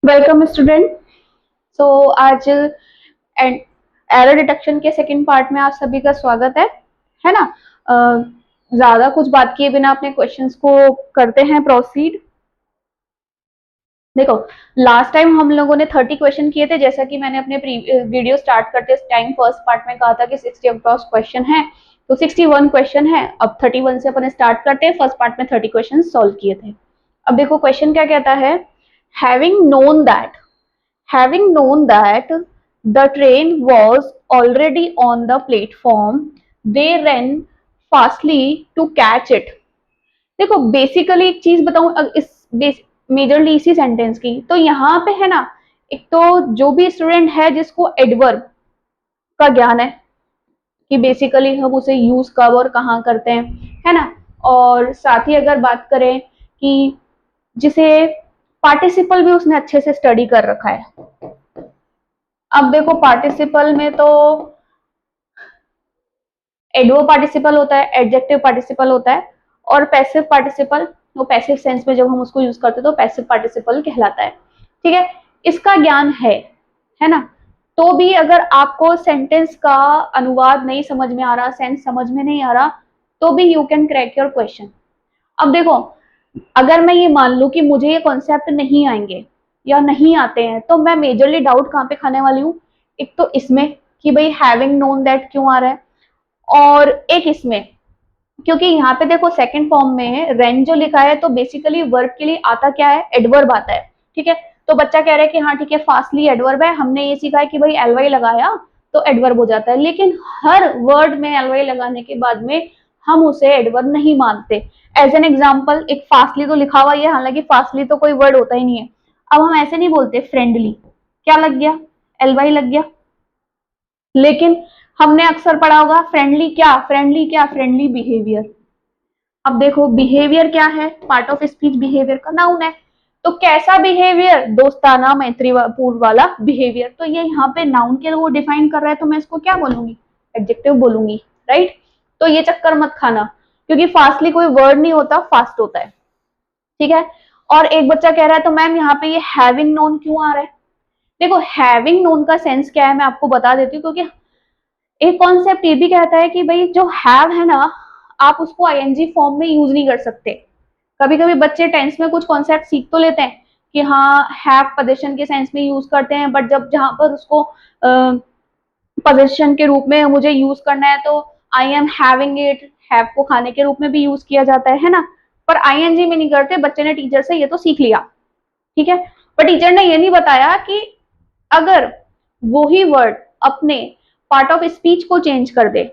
Welcome student. So आज error detection के second part में आप सभी का स्वागत है ना। ज्यादा कुछ बात किए बिना अपने क्वेश्चंस को करते हैं प्रोसीड। देखो, लास्ट टाइम हम लोगों ने 30 क्वेश्चन किए थे, जैसा कि मैंने अपने वीडियो स्टार्ट करते टाइम फर्स्ट पार्ट में कहा था कि 60 अक्रॉस क्वेश्चन है, तो 61 क्वेश्चन है। अब 31 से अपन स्टार्ट करते हैं। फर्स्ट पार्ट में 30 क्वेश्चन सॉल्व किए थे। अब देखो क्वेश्चन क्या कहता है। Having known that Having known that the train was already on the platform, they ran fastly to catch it. देखो बेसिकली एक चीज बताऊं इस मेजरली इसी सेंटेंस की, तो यहाँ पे है ना, एक तो जो भी स्टूडेंट है जिसको एडवर्ब का ज्ञान है कि बेसिकली हम उसे यूज कब और कहाँ करते हैं, है ना। और साथ ही अगर बात करें कि जिसे पार्टिसिपल भी उसने अच्छे से स्टडी कर रखा है। अब देखो पार्टिसिपल में तो एडवर्ब पार्टिसिपल होता है, एडजेक्टिव पार्टिसिपल होता है, और पैसिव पार्टिसिपल, वो पैसिव सेंस में जब हम उसको यूज करते हैं तो पैसिव पार्टिसिपल कहलाता है। ठीक है, इसका ज्ञान है ना। तो भी अगर आपको सेंटेंस का अनुवाद नहीं समझ में आ रहा, सेंस समझ में नहीं आ रहा, तो भी you can crack your question. अब देखो, अगर मैं ये मान लूं कि मुझे ये कॉन्सेप्ट नहीं आएंगे या नहीं आते हैं, तो मैं मेजरली डाउट कहाँ पे खाने वाली हूँ। एक तो इसमें कि भाई हैविंग नोन दैट क्यों आ रहा है, और एक इसमें क्योंकि यहाँ पे देखो सेकंड फॉर्म में रेन जो लिखा है, तो बेसिकली वर्ब के लिए आता क्या है, एडवर्ब आता है। ठीक है, तो बच्चा कह रहा है कि हाँ ठीक है, फास्टली एडवर्ब है, हमने ये सीखा है कि भाई एलवाई लगाया तो एडवर्ब हो जाता है, लेकिन हर वर्ड में एलवाई लगाने के बाद में हम उसे एडवर्ब नहीं मानते। एज एन एग्जाम्पल, एक फास्टली तो लिखा हुआ है, हालांकि फास्टली तो कोई वर्ड होता ही नहीं है। अब हम ऐसे नहीं बोलते फ्रेंडली, क्या लग गया, एलवाई लग गया। लेकिन हमने अक्सर पढ़ा होगा फ्रेंडली बिहेवियर। अब देखो बिहेवियर क्या है, पार्ट ऑफ स्पीच बिहेवियर का नाउन है, तो कैसा बिहेवियर, दोस्ताना मैत्रीपूर्ण वाला बिहेवियर। तो ये यहाँ पे नाउन के वो डिफाइन कर रहा है, तो मैं इसको क्या बोलूंगी, एडजेक्टिव बोलूंगी, राइट। तो ये चक्कर मत खाना, क्योंकि फास्टली कोई वर्ड नहीं होता, फास्ट होता है। ठीक है, और एक बच्चा कह रहा है तो मैम यहाँ पे ये हैविंग नोन क्यों आ रहा है। देखो हैविंग नोन का सेंस क्या है मैं आपको बता देती हूँ, क्योंकि एक कॉन्सेप्ट ये भी कहता है कि भाई जो हैव है ना, आप उसको आईएनजी फॉर्म में यूज नहीं कर सकते। कभी कभी बच्चे टेंस में कुछ कॉन्सेप्ट सीख तो लेते हैं कि हाँ हैव पोजीशन के सेंस में यूज करते हैं, बट जब जहां पर उसको पोजीशन के रूप में मुझे यूज करना है, तो I am having it, have को खाने के रूप में भी यूज किया जाता है ना। पर आईएनजी में नहीं करते। बच्चे ने टीचर से ये तो सीख लिया, ठीक है, पर टीचर ने ये नहीं बताया कि अगर वही वर्ड अपने पार्ट ऑफ स्पीच को चेंज कर दे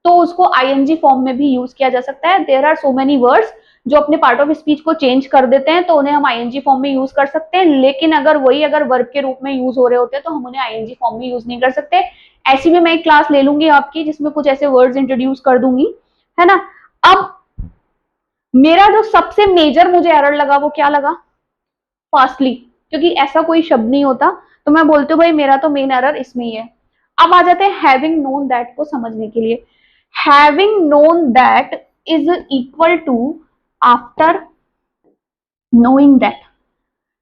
तो उसको आईएनजी फॉर्म में भी यूज किया जा सकता है। There are so many words जो अपने पार्ट ऑफ स्पीच को चेंज कर देते हैं, तो उन्हें हम आईएनजी फॉर्म में यूज कर सकते हैं, लेकिन अगर वही अगर वर्ब के रूप में यूज हो रहे होते हैं तो हम उन्हें आईएनजी फॉर्म में यूज नहीं कर सकते। ऐसी भी मैं एक क्लास ले लूंगी आपकी, जिसमें कुछ ऐसे वर्ड्स इंट्रोड्यूस कर दूंगी, है ना। अब मेरा जो सबसे मेजर मुझे एरर लगा वो क्या लगा, फास्टली, क्योंकि ऐसा कोई शब्द नहीं होता। तो मैं बोलती हूँ भाई मेरा तो मेन एरर इसमें ही है। अब आ जाते हैं हैविंग नोन दैट को समझने के लिए। Having known that is equal to after knowing that.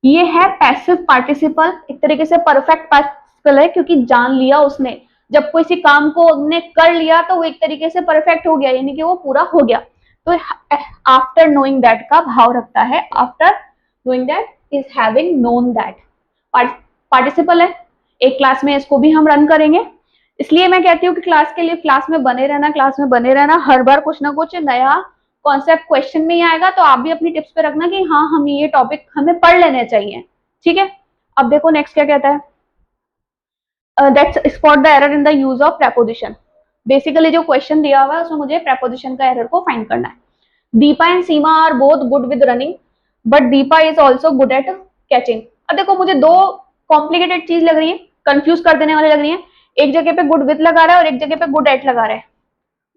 ये है पैसिव पार्टिसिपल, एक तरीके से परफेक्ट पार्टिसिपल है, क्योंकि जान लिया उसने। जब किसी काम को उसने कर लिया तो वो एक तरीके से परफेक्ट हो गया, यानी कि वो पूरा हो गया। तो आफ्टर नोइंग दैट का भाव रखता है, after knowing that is having known that. Participle है, एक क्लास में इसको भी हम रन करेंगे। इसलिए मैं कहती हूँ कि क्लास के लिए क्लास में बने रहना, क्लास में बने रहना। हर बार कुछ ना कुछ नया कॉन्सेप्ट क्वेश्चन में ही आएगा, तो आप भी अपनी टिप्स पे रखना कि हाँ हम ये टॉपिक हमें पढ़ लेने चाहिए। ठीक है, अब देखो नेक्स्ट क्या कहता है, that's spot the error in the use of preposition. Basically जो क्वेश्चन दिया हुआ है उसमें मुझे प्रेपोजिशन का एरर को फाइंड करना है। Deepa and Seema are both good with running, but Deepa is also good at catching. अब देखो मुझे दो कॉम्प्लिकेटेड चीज लग रही है, कंफ्यूज कर देने वाली लग रही है। एक जगह पे गुड विद लगा रहा है और एक जगह पे गुड एट लगा रहा है,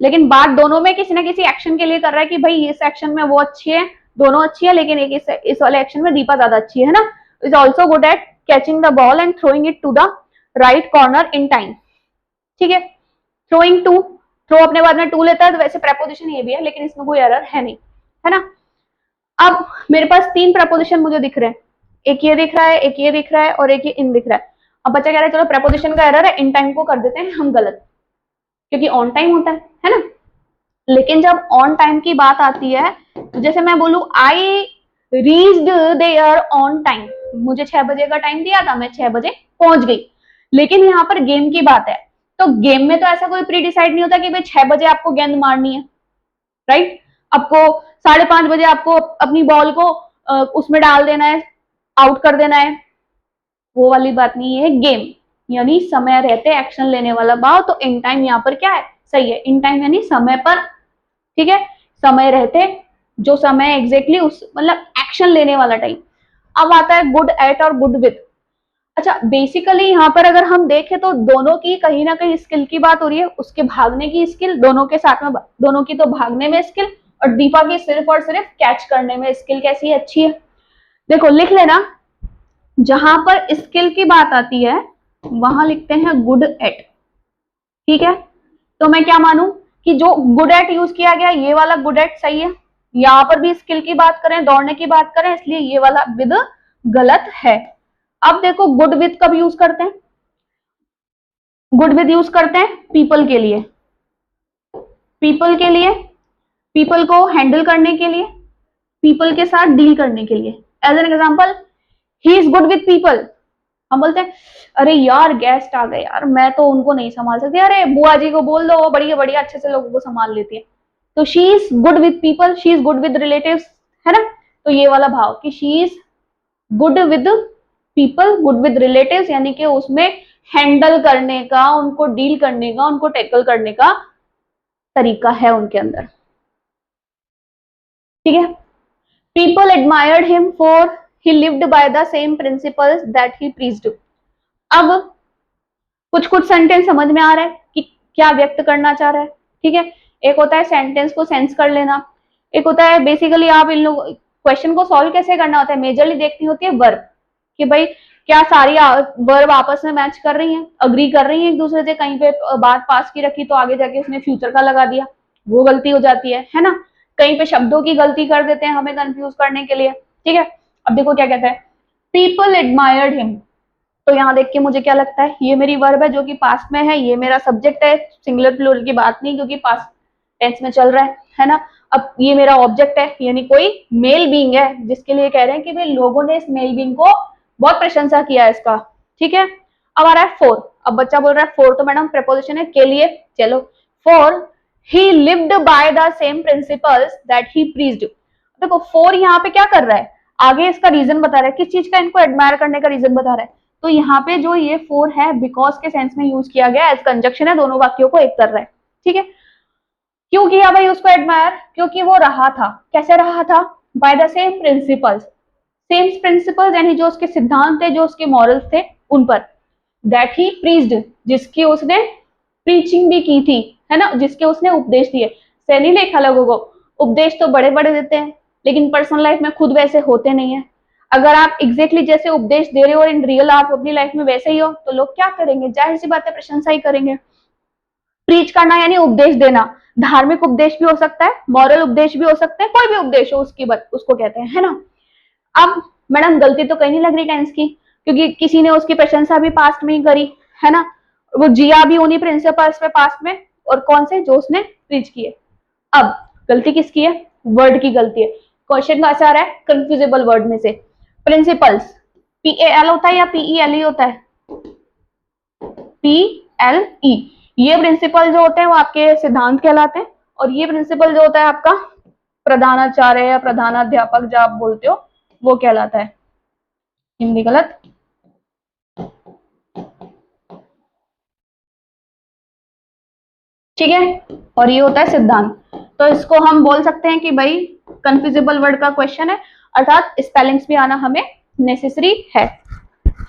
लेकिन बात दोनों में किसी ना किसी एक्शन के लिए कर रहा है कि भाई इस एक्शन में वो अच्छी है, दोनों अच्छी है, लेकिन एक इस वाले एक्शन में दीपा ज्यादा अच्छी है ना। Is also good at catching the ball and throwing it to the right corner in time. ठीक है, थ्रोइंग टू, थ्रो अपने बाद में टू लेता है, तो वैसे प्रेपोजिशन ये भी है, लेकिन इसमें कोई एरर है नहीं, है ना। अब मेरे पास तीन प्रपोजिशन मुझे दिख रहे हैं, एक ये दिख रहा है, एक ये दिख रहा है और एक ये इन दिख रहा है। अब बच्चा कह रहा है चलो प्रेपोजिशन का एरर है, इन टाइम को कर देते हैं हम गलत, क्योंकि ऑन टाइम होता है ना। लेकिन जब ऑन टाइम की बात आती है तो जैसे मैं बोलूं I reached there on time, मुझे 6 बजे का टाइम दिया था, मैं 6 बजे पहुंच गई। लेकिन यहाँ पर गेम की बात है, तो गेम में तो ऐसा कोई प्री डिसाइड नहीं होता कि भाई 6 बजे आपको गेंद मारनी है, राइट। आपको 5:30 बजे आपको अपनी बॉल को उसमें डाल देना है, आउट कर देना है, वो वाली बात नहीं है। गेम यानी समय रहते एक्शन लेने वाला भाव, तो इन टाइम यहाँ पर क्या है, सही है। इन टाइम यानी समय पर, ठीक है, समय रहते, जो समय एग्जैक्टली उस मतलब एक्शन लेने वाला टाइम। अब आता है गुड एट और गुड विद। अच्छा, बेसिकली यहाँ पर अगर हम देखें तो दोनों की कहीं ना कहीं स्किल की बात हो रही है, उसके भागने की स्किल, दोनों के साथ में, दोनों की तो भागने में स्किल, और दीपा की सिर्फ और सिर्फ कैच करने में स्किल कैसी है, अच्छी है। देखो लिख लेना, जहां पर स्किल की बात आती है वहां लिखते हैं गुड एट, ठीक है। तो मैं क्या मानूं कि जो गुड एट यूज किया गया ये वाला गुड एट सही है। यहां पर भी स्किल की बात करें, दौड़ने की बात करें, इसलिए ये वाला विद गलत है। अब देखो गुड विद कब यूज करते हैं, गुड विद यूज करते हैं पीपल के लिए, पीपल के लिए, पीपल को हैंडल करने के लिए, पीपल के साथ डील करने के लिए। As an example, he is good with people. हम बोलते हैं अरे यार गेस्ट आ गए यार, मैं तो उनको नहीं संभाल सकती, अरे बुआ जी को बोल दो, वो बढ़िया बढ़िया अच्छे से लोगों को संभाल लेती है। तो she is good with people, she is good with relatives, है ना। तो ये वाला भाव कि she is good with people, good with relatives, यानी कि उसमें हैंडल करने का, उनको डील करने का, उनको टैकल करने का तरीका है उनके अंदर, ठीक है। People admired him for he lived by the same principles that he preached. अब कुछ कुछ सेंटेंस समझ में आ रहा है कि क्या व्यक्त करना चाह रहा है, ठीक है। एक होता है सेंटेंस को सेंस कर लेना, एक होता है बेसिकली आप इन लोग क्वेश्चन को सॉल्व कैसे करना होता है, मेजरली देखनी होती है वर्ब, कि भाई क्या सारी वर्ब आपस में मैच कर रही हैं, अग्री कर रही हैं एक दूसरे से। कहीं पे बात पास की रखी तो आगे जाके उसने फ्यूचर का लगा दिया, वो गलती हो जाती है ना। कहीं पे शब्दों की गलती कर देते हैं हमें कंफ्यूज करने के लिए, ठीक है। अब देखो क्या कहता है, पीपल एडमायर्ड हिम। तो यहाँ देख के मुझे क्या लगता है, ये मेरी वर्ब है जो कि पास्ट में है, ये मेरा सब्जेक्ट है, सिंगुलर प्लूरल की बात नहीं क्योंकि पास्ट टेंस में चल रहा है ना। अब ये मेरा ऑब्जेक्ट है, यानी कोई मेल बीइंग है, जिसके लिए कह रहे हैं कि भाई लोगों ने इस मेल बीइंग को बहुत प्रशंसा किया है इसका, ठीक है। अब आ रहा है फोर। अब बच्चा बोल रहा है फोर, तो मैडम प्रपोजिशन है के लिए, चलो four he lived by the same principles that he preached. देखो फोर यहाँ पे क्या कर रहा है, आगे इसका रीजन बता रहा है, किस चीज का इनको एडमायर करने का रीजन बता रहा है। तो यहाँ पे जो ये फोर है बिकॉज के सेंस में यूज किया गया, एज कंजक्शन है, दोनों वाक्यों को एक कर रहा है, ठीक है। क्यों किया भाई उसको एडमायर, क्योंकि वो रहा था, कैसे रहा था, by the same principles, same principles यानी जो उसके सिद्धांत थे, जो उसके मॉरल्स थे उन पर, दैट ही प्रीच्ड, जिसकी उसने प्रीचिंग भी की थी, है ना, जिसके उसने उपदेश दिए। सैनी लिखा लोगों को, उपदेश तो बड़े बड़े देते हैं लेकिन पर्सनल लाइफ में खुद वैसे होते नहीं है। अगर आप एग्जैक्टली जैसे उपदेश दे रहे हो और इन रियल आप अपनी लाइफ में वैसे ही हो, तो लोग क्या करेंगे, जाहिर सी बात है प्रशंसा ही करेंगे। प्रीच करना यानी उपदेश देना, धार्मिक उपदेश भी हो सकता है, मॉरल उपदेश भी हो सकता है, कोई भी उपदेश हो उसकी बात उसको कहते हैं, है ना। अब मैडम गलती तो कहीं नहीं लग रही टेंस की, क्योंकि किसी ने उसकी प्रशंसा भी पास्ट में ही करी, है ना, वो जिया भी उन्हीं प्रिंसिपल्स पे पास्ट में, और कौन से, जो उसने प्रीच किए। अब गलती किसकी है, वर्ड की गलती है। क्वेश्चन कैसा आ रहा है, कंफ्यूजेबल वर्ड में से प्रिंसिपल्स, PAL होता है या PELE होता है, PLE। ये प्रिंसिपल जो होते हैं वो आपके सिद्धांत कहलाते हैं, और ये प्रिंसिपल जो होता है आपका प्रधानाचार्य या प्रधानाध्यापक जो आप बोलते हो वो कहलाता है। हिंदी गलत, ठीक है। और ये होता है सिद्धांत। तो इसको हम बोल सकते हैं कि भाई कंफ्यूजेबल वर्ड का क्वेश्चन है, अर्थात स्पेलिंग्स भी आना हमें नेसेसरी है।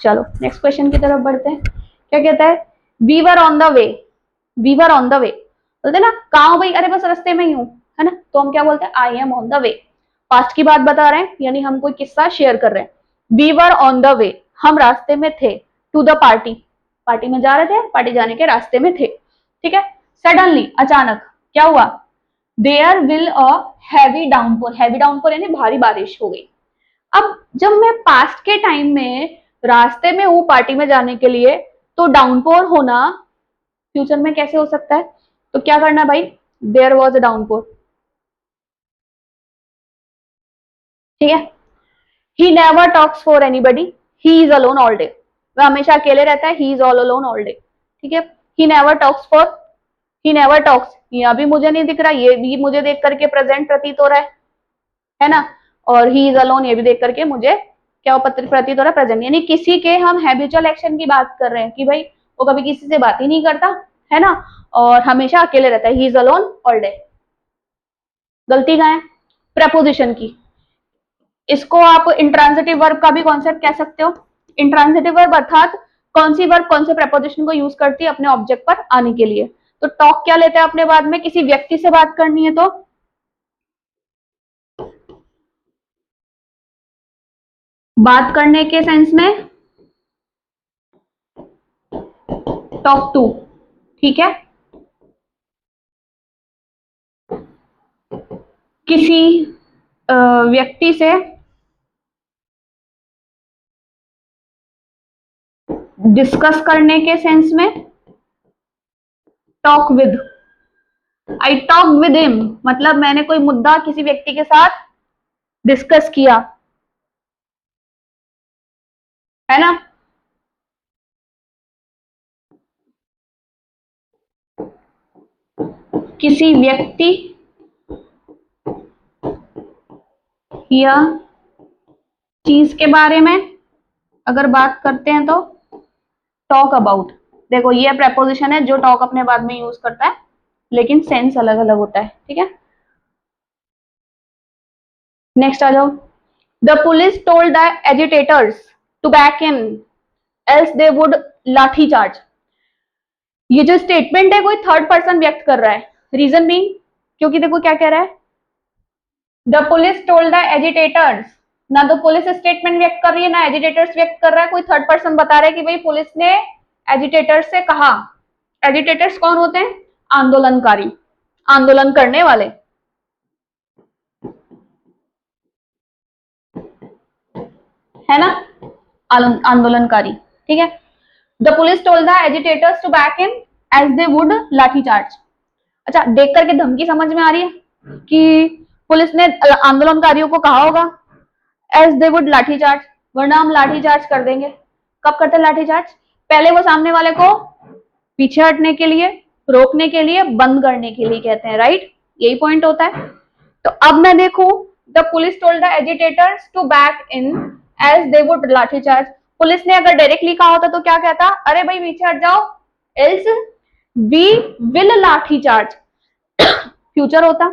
चलो नेक्स्ट क्वेश्चन की तरफ बढ़ते हैं। क्या कहता है, we were on the way, we were on the way, बोलते ना कहाँ भाई, अरे बस रास्ते में ही हूँ, है ना, तो हम क्या बोलते हैं, I am on the way. Past की बात बता रहे हैं यानी हम कोई किस्सा शेयर कर रहे हैं। We were on the way, हम रास्ते में थे, टू द पार्टी, पार्टी में जा रहे थे, पार्टी जाने के रास्ते में थे, ठीक है। सडनली, अचानक क्या हुआ, there will a heavy downpour, heavy downpour यानी भारी बारिश हो गई। अब जब मैं पास्ट के टाइम में रास्ते में हूं पार्टी में जाने के लिए, तो डाउनपोर होना फ्यूचर में कैसे हो सकता है? तो क्या करना भाई, देयर वॉज अ डाउनपोर, ठीक है। He never talks for anybody, he is alone all day, वह हमेशा अकेले रहता है, he is all alone all day, ठीक है। He never talks for, he never talks, यहाँ भी मुझे नहीं दिख रहा, ये भी मुझे देख करके प्रेजेंट प्रतीत हो रहा है ना। और ही इज अलोन, ये भी देख करके मुझे क्या प्रतीत हो रहा है, प्रेजेंट। यानी किसी के हम हैबिचुअल एक्शन की बात कर रहे हैं कि भाई वो कभी किसी से बात ही नहीं करता है ना, और हमेशा अकेले रहता है, he is alone all day. गलती कहाँ है? प्रपोजिशन की। इसको आप इंट्रांजिटिव वर्ब का भी कॉन्सेप्ट कह सकते हो। इंट्रांजिटिव वर्ब अर्थात कौन सी वर्ब कौन से प्रपोजिशन को यूज करती है अपने ऑब्जेक्ट पर आने के लिए। तो टॉक क्या लेते हैं अपने बाद में, किसी व्यक्ति से बात करनी है तो बात करने के सेंस में टॉक टू, ठीक है। किसी व्यक्ति से डिस्कस करने के सेंस में talk with, I talk with him, मतलब मैंने कोई मुद्दा किसी व्यक्ति के साथ डिस्कस किया, है ना। किसी व्यक्ति या चीज के बारे में अगर बात करते हैं तो टॉक अबाउट। देखो ये प्रेपोजिशन है जो टॉक अपने बाद में यूज करता है, लेकिन सेंस अलग अलग होता है, ठीक है। नेक्स्ट आ जाओ। The police told the agitators to back in else they would lathi charge. ये जो स्टेटमेंट है कोई थर्ड पर्सन व्यक्त कर रहा है, रीजन बीइंग क्योंकि देखो क्या कह रहा है, the police told the agitators, ना तो पुलिस स्टेटमेंट व्यक्त कर रही है ना एजिटेटर्स व्यक्त कर रहा है, कोई थर्ड पर्सन बता रहा है कि भाई पुलिस ने एजिटेटर्स से कहा। एजिटेटर्स कौन होते हैं? आंदोलनकारी, आंदोलन करने वाले, है ना, आंदोलनकारी, ठीक है। The police told the agitators to back in as they would lathi charge. अच्छा, देख करके धमकी समझ में आ रही है कि पुलिस ने आंदोलनकारियों को कहा होगा as they would lathi charge, वरना हम लाठी चार्ज कर देंगे। कब करते हैं लाठी चार्ज? पहले वो सामने वाले को पीछे हटने के लिए, रोकने के लिए, बंद करने के लिए कहते हैं, राइट, यही पॉइंट होता है। तो अब मैं देखूं, the police told the agitators to back in as they would lathi charge. Police ने अगर डायरेक्टली कहा होता तो क्या कहता, अरे भाई पीछे हट जाओ एल्स वी विल लाठी चार्ज, फ्यूचर होता।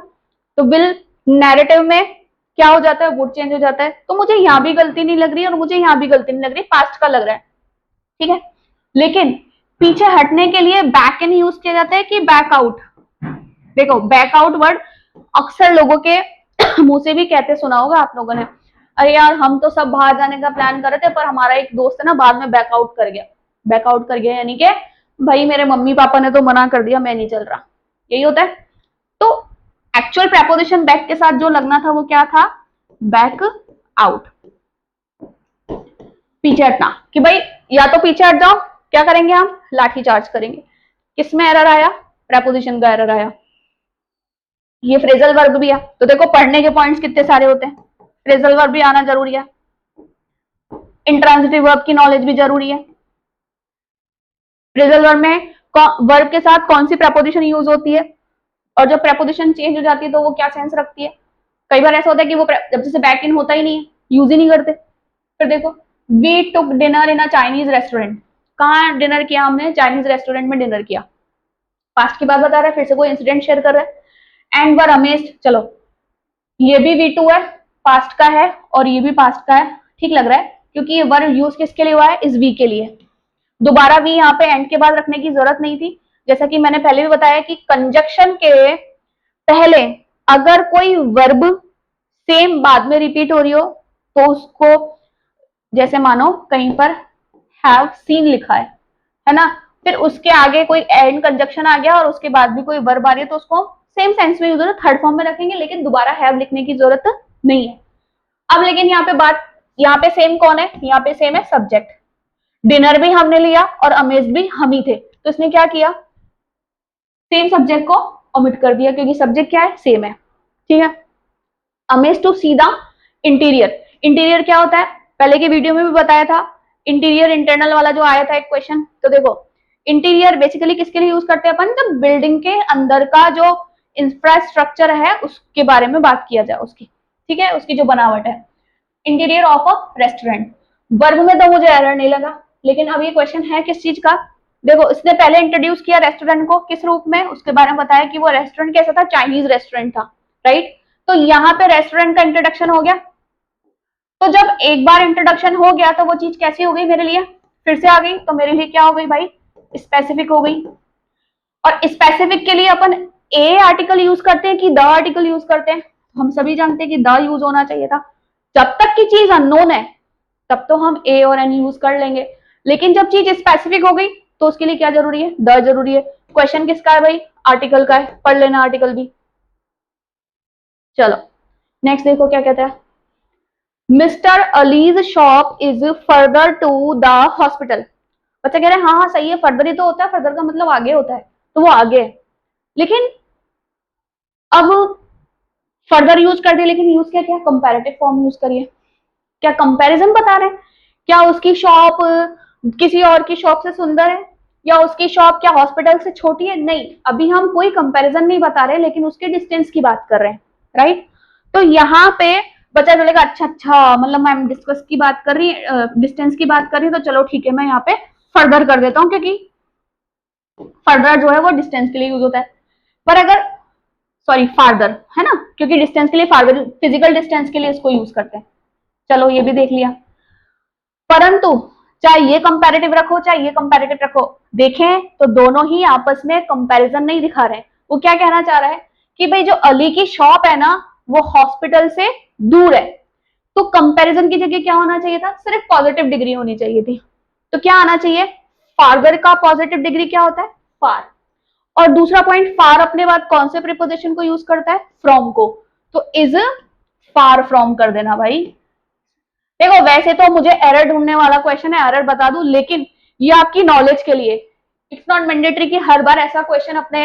तो विल नैरेटिव में क्या हो जाता है, वुड चेंज हो जाता है। तो मुझे यहां भी गलती नहीं लग रही और मुझे यहां भी गलती नहीं लग रही, पास्ट का लग रहा है, ठीक है। लेकिन पीछे हटने के लिए बैक इन यूज किया जाता है कि बैक आउट। देखो बैक आउट वर्ड अक्सर लोगों के मुंह से भी कहते सुना होगा आप लोगों ने, अरे यार हम तो सब बाहर जाने का प्लान कर रहे थे पर हमारा एक दोस्त है ना बाद में बैकआउट कर गया। बैकआउट कर गया यानी कि भाई मेरे मम्मी पापा ने तो मना कर दिया, मैं नहीं चल रहा, यही होता है। तो एक्चुअल प्रेपोजिशन बैक के साथ जो लगना था वो क्या था, बैक आउट, पीछे हटना, कि भाई या तो पीछे हट जाओ, क्या करेंगे हम, लाठी चार्ज करेंगे। किसमें एरर आया, प्रेपोजिशन का एरर आया। ये फ्रेजल वर्ब भी है, तो देखो पढ़ने के पॉइंट्स कितने सारे होते हैं, फ्रेजल वर्ब भी आना जरूरी है, इंट्रांजिटिव वर्ब की नॉलेज भी जरूरी है। फ्रेजल वर्ब में वर्ब के साथ कौन सी प्रेपोजिशन यूज होती है, और जब प्रेपोजिशन चेंज हो जाती है तो वो क्या सेंस रखती है। कई बार ऐसा होता है कि वो जब जैसे बैक इन होता ही नहीं है, यूज ही नहीं करते। फिर देखो, we took dinner in a Chinese restaurant, कहाँ डिनर किया हमने, चाइनीज रेस्टोरेंट में डिनर किया। पास्ट की बात बता रहा है, फिर से कोई इंसिडेंट शेयर कर रहा है। एंड वर अमेज्ड, चलो ये भी V2 है, पास्ट का है, और ये भी पास्ट का है, ठीक लग रहा है, क्योंकि ये वर्ब यूज किसके लिए हुआ है, इस वी के लिए। दोबारा वी यहाँ पे एंड के बाद रखने की जरूरत नहीं थी। जैसा कि मैंने पहले भी बताया कि कंजक्शन के पहले अगर कोई वर्ब सेम बाद में रिपीट हो रही हो तो उसको, जैसे मानो कहीं पर हैव सीन लिखा है ना, फिर उसके आगे कोई एंड कंजक्शन आ गया और उसके बाद भी कोई वर्ब आ रही है तो उसको सेम सेंस में यूज होता है, थर्ड फॉर्म में रखेंगे, लेकिन दोबारा हैव लिखने की जरूरत नहीं है। अब लेकिन यहाँ पे बात यहाँ पे सेम कौन है, यहाँ पे सेम है सब्जेक्ट। डिनर भी हमने लिया और अमेज्ड भी हम ही थे, तो इसने क्या किया, सेम सब्जेक्ट को ओमिट कर दिया क्योंकि सब्जेक्ट क्या है, सेम है। ठीक है, amazed to see the interior. Interior क्या होता है, पहले की वीडियो में भी बताया था, इंटीरियर इंटरनल वाला जो आया था एक क्वेश्चन। तो देखो इंटीरियर बेसिकली किसके लिए यूज करते हैं अपन, जब बिल्डिंग के अंदर का जो इंफ्रास्ट्रक्चर है उसके बारे में बात किया जाए, उसकी, ठीक है, उसकी जो बनावट है। Interior of a restaurant, verb में तो मुझे एरर नहीं लगा, लेकिन अब ये क्वेश्चन है किस चीज का। देखो इसने पहले इंट्रोड्यूस किया रेस्टोरेंट को किस रूप में, उसके बारे में बताया कि वो रेस्टोरेंट कैसा था, चाइनीज रेस्टोरेंट था, राइट। तो यहाँ पे रेस्टोरेंट का इंट्रोडक्शन हो गया। तो जब एक बार इंट्रोडक्शन हो गया तो वो चीज कैसी हो गई मेरे लिए, फिर से आ गई, तो मेरे लिए क्या हो गई भाई, स्पेसिफिक हो गई। और स्पेसिफिक के लिए अपन ए आर्टिकल यूज करते हैं कि द आर्टिकल यूज करते हैं, हम सभी जानते हैं कि द यूज होना चाहिए था। जब तक की चीज अननोन है तब तो हम ए और एन यूज कर लेंगे, लेकिन जब चीज स्पेसिफिक हो गई तो उसके लिए क्या जरूरी है, द जरूरी है। क्वेश्चन किसका है भाई, आर्टिकल का है, पढ़ लेना आर्टिकल भी। चलो नेक्स्ट देखो क्या कहता है, mister Ali's shop is further to the hospital. बच्चा कह रहे हैं हाँ हाँ सही है, फर्दर ही तो होता है, फर्दर का मतलब आगे होता है, तो वो आगे है। लेकिन अब फर्दर यूज कर दिया, लेकिन यूज क्या किया, कंपैरेटिव फॉर्म यूज करिए। क्या कंपैरिजन बता रहे हैं, क्या उसकी शॉप किसी और की शॉप से सुंदर है, या उसकी शॉप क्या हॉस्पिटल से छोटी है, नहीं, अभी हम कोई कंपैरिजन नहीं बता रहे, लेकिन उसके डिस्टेंस की बात कर रहे हैं, राइट। तो यहाँ पे बच्चा बोलेगा अच्छा अच्छा, मतलब मैम डिस्टेंस की बात कर रही है, डिस्टेंस की बात कर रही है, तो चलो ठीक है मैं यहाँ पे फर्दर कर देता हूँ, क्योंकि फर्दर जो है वो डिस्टेंस के लिए यूज होता है। पर अगर सॉरी फार्दर है ना, क्योंकि डिस्टेंस के लिए फार्दर, फिजिकल डिस्टेंस के लिए इसको यूज करते हैं। चलो ये भी देख लिया, परंतु चाहे ये कंपैरेटिव रखो चाहे ये कंपैरेटिव रखो, देखें तो दोनों ही आपस में कंपैरिजन नहीं दिखा रहे हैं। वो क्या कहना चाह रहा है कि भाई जो अली की शॉप है ना वो हॉस्पिटल से दूर है, तो कंपैरिजन की जगह क्या होना चाहिए था, सिर्फ पॉजिटिव डिग्री होनी चाहिए थी। तो क्या आना चाहिए, फार्दर का पॉजिटिव डिग्री क्या होता है, फार। और दूसरा पॉइंट, फार अपने बाद कौन से प्रीपोजिशन को यूज करता है, फ्रॉम को, तो इज फार फ्रॉम कर देना भाई। देखो वैसे तो मुझे एरर ढूंढने वाला क्वेश्चन है, एरर बता दूं, लेकिन ये आपकी नॉलेज के लिए, इट्स नॉट मैंडेटरी कि हर बार ऐसा क्वेश्चन अपने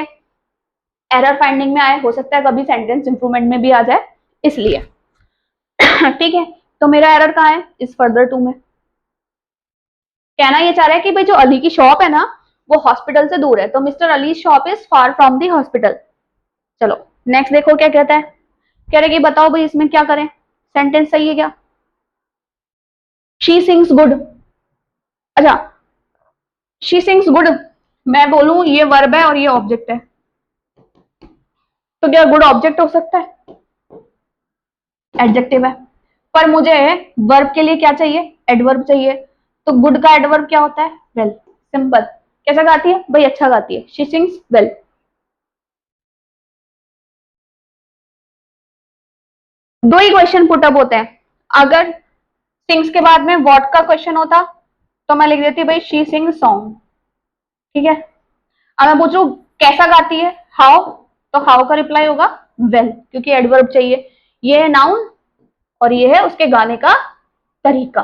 एरर फाइंडिंग में आए, हो सकता है कभी सेंटेंस इंप्रूवमेंट में भी आ जाए, इसलिए ठीक है। तो मेरा एरर कहाँ है, इस फर्दर टू में। कहना ये चाह रहा है कि भाई जो अली की शॉप है ना वो हॉस्पिटल से दूर है, तो mister Ali shop is far from the hospital. चलो नेक्स्ट देखो क्या कहता है, कह रहे कि बताओ भाई इसमें क्या करें, सेंटेंस सही है क्या, शी सिंग्स गुड। अच्छा, शी सिंग्स गुड, मैं बोलूं ये वर्ब है और ये ऑब्जेक्ट है, तो क्या गुड ऑब्जेक्ट हो सकता है, एडजेक्टिव है। पर मुझे वर्ब के लिए क्या चाहिए, एडवर्ब चाहिए। तो गुड का एडवर्ब क्या होता है, वेल, सिंपल। कैसा गाती है भाई, अच्छा गाती है, शी सिंग्स वेल। दो ही क्वेश्चन पुटअप होते हैं, अगर सिंग्स के बाद में व्हाट का क्वेश्चन होता तो मैं लिख देती भाई शी सिंग सॉन्ग, ठीक है। अब मैं पूछू कैसा गाती है, हाउ, तो हाउ का रिप्लाई होगा वेल, क्योंकि एडवर्ब चाहिए। ये है नाउन और ये है उसके गाने का तरीका।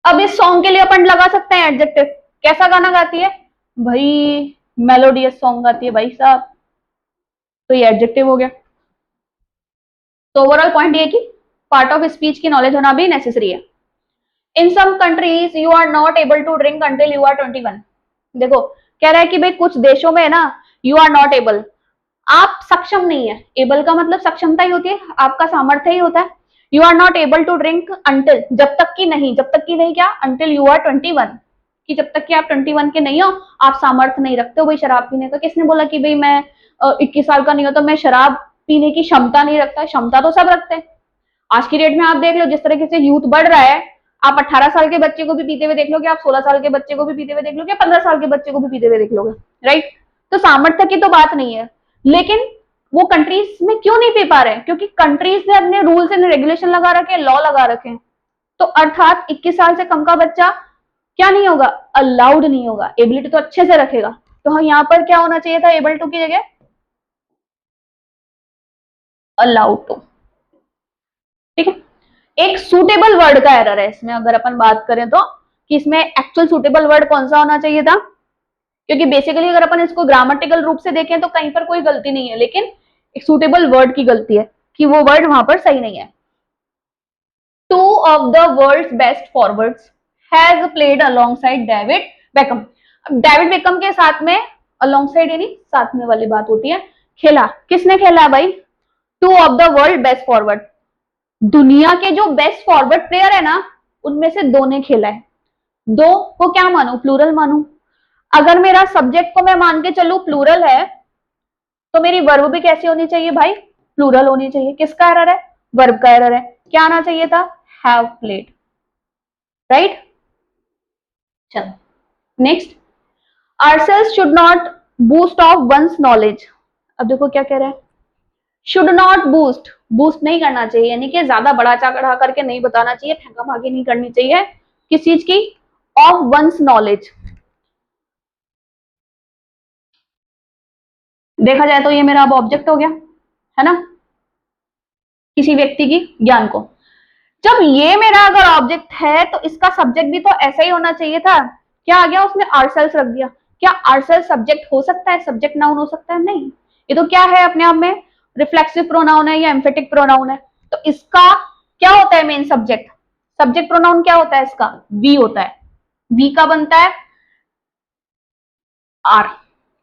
अब इस सॉन्ग के लिए अपन लगा सकते हैं एडजेक्टिव, कैसा गाना गाती है भाई, मेलोडियस सॉन्ग गाती है भाई साहब, तो ये एडजेक्टिव हो गया। तो ओवरऑल पॉइंट ये कि पार्ट ऑफ स्पीच की नॉलेज होना भी नेसेसरी है। In some countries you are not able to drink until you are 21। देखो कह रहा है कि भाई कुछ देशों में ना यू आर नॉट एबल, आप सक्षम नहीं है, एबल का मतलब सक्षमता ही होती है, आपका सामर्थ्य ही होता है। You are not able to drink until, जब तक की नहीं, जब तक की नहीं क्या, अंटिल यू आर 21, कि जब तक कि आप 21 के नहीं हो आप सामर्थ्य नहीं रखते हो भाई शराब पीने का। किसने बोला कि भाई मैं 21 साल का नहीं हो तो मैं शराब पीने की क्षमता नहीं रखता, क्षमता तो सब रखते हैं। आज की डेट में आप देख लो जिस तरीके से यूथ बढ़ रहा है, आप 18 साल के बच्चे को भी पीते हुए देख लोगे, आप 16 साल के बच्चे को भी पीते हुए देख लोगे, 15 साल के बच्चे को भी पीते हुए देख लोगे, राइट। तो सामर्थ्य की तो बात नहीं है, लेकिन वो कंट्रीज में क्यों नहीं पी पा रहे हैं, क्योंकि कंट्रीज ने अपने रूल्स एंड रेगुलेशन लगा रखे हैं, लॉ लगा रखे हैं। तो अर्थात 21 साल से कम का बच्चा क्या नहीं होगा, अलाउड नहीं होगा, एबिलिटी तो अच्छे से रखेगा। तो हाँ यहाँ पर क्या होना चाहिए था, एबल टू की जगह अलाउड टू, ठीक है। एक सुटेबल वर्ड का एरर है इसमें, अगर अपन बात करें तो, कि इसमें एक्चुअल सुटेबल वर्ड कौन सा होना चाहिए था, क्योंकि बेसिकली अगर अपन इसको ग्रामेटिकल रूप से देखें तो कहीं पर कोई गलती नहीं है, लेकिन एक सुटेबल वर्ड की गलती है कि वो वर्ड वहां पर सही नहीं है। Two of the world's best forwards has played alongside David Beckham. अब डेविड बेकम के साथ में, अलोंगसाइड यानी साथ में वाली बात होती है, खेला। किसने खेला भाई? To of the world best forward, दुनिया के जो बेस्ट फॉरवर्ड प्लेयर है ना, उनमें से दो ने खेला है। दो को क्या मानू? प्लूरल मानू। अगर मेरा सब्जेक्ट को मैं मान के चलू प्लूरल है, तो मेरी वर्ब भी कैसी होनी चाहिए भाई? प्लूरल होनी चाहिए। किसका एरर है? वर्ब का एरर है। क्या आना चाहिए था? Have played, right. चलो next, ourselves should not boost of one's knowledge. अब देखो क्या कह रहा है, शुड नॉट बूस्ट, बूस्ट नहीं करना चाहिए, यानी कि ज्यादा बढ़ा चढ़ा करके नहीं बताना चाहिए, फेंका भागी नहीं करनी चाहिए। किस चीज की? Of one's knowledge. देखा जाए तो ये मेरा अब ऑब्जेक्ट हो गया, है ना, किसी व्यक्ति की ज्ञान को। जब ये मेरा अगर ऑब्जेक्ट है तो इसका सब्जेक्ट भी तो ऐसा ही होना चाहिए था। क्या आ गया उसमें? ourselves रख दिया। क्या ourselves सब्जेक्ट हो सकता है? सब्जेक्ट नाउन हो सकता है? नहीं। ये तो क्या है अपने आप में? रिफ्लेक्सिव प्रोनाउन है या एम्फेटिक प्रोनाउन है। तो इसका क्या होता है मेन सब्जेक्ट? सब्जेक्ट प्रोनाउन क्या होता है इसका? वी होता है। वी का बनता है आर।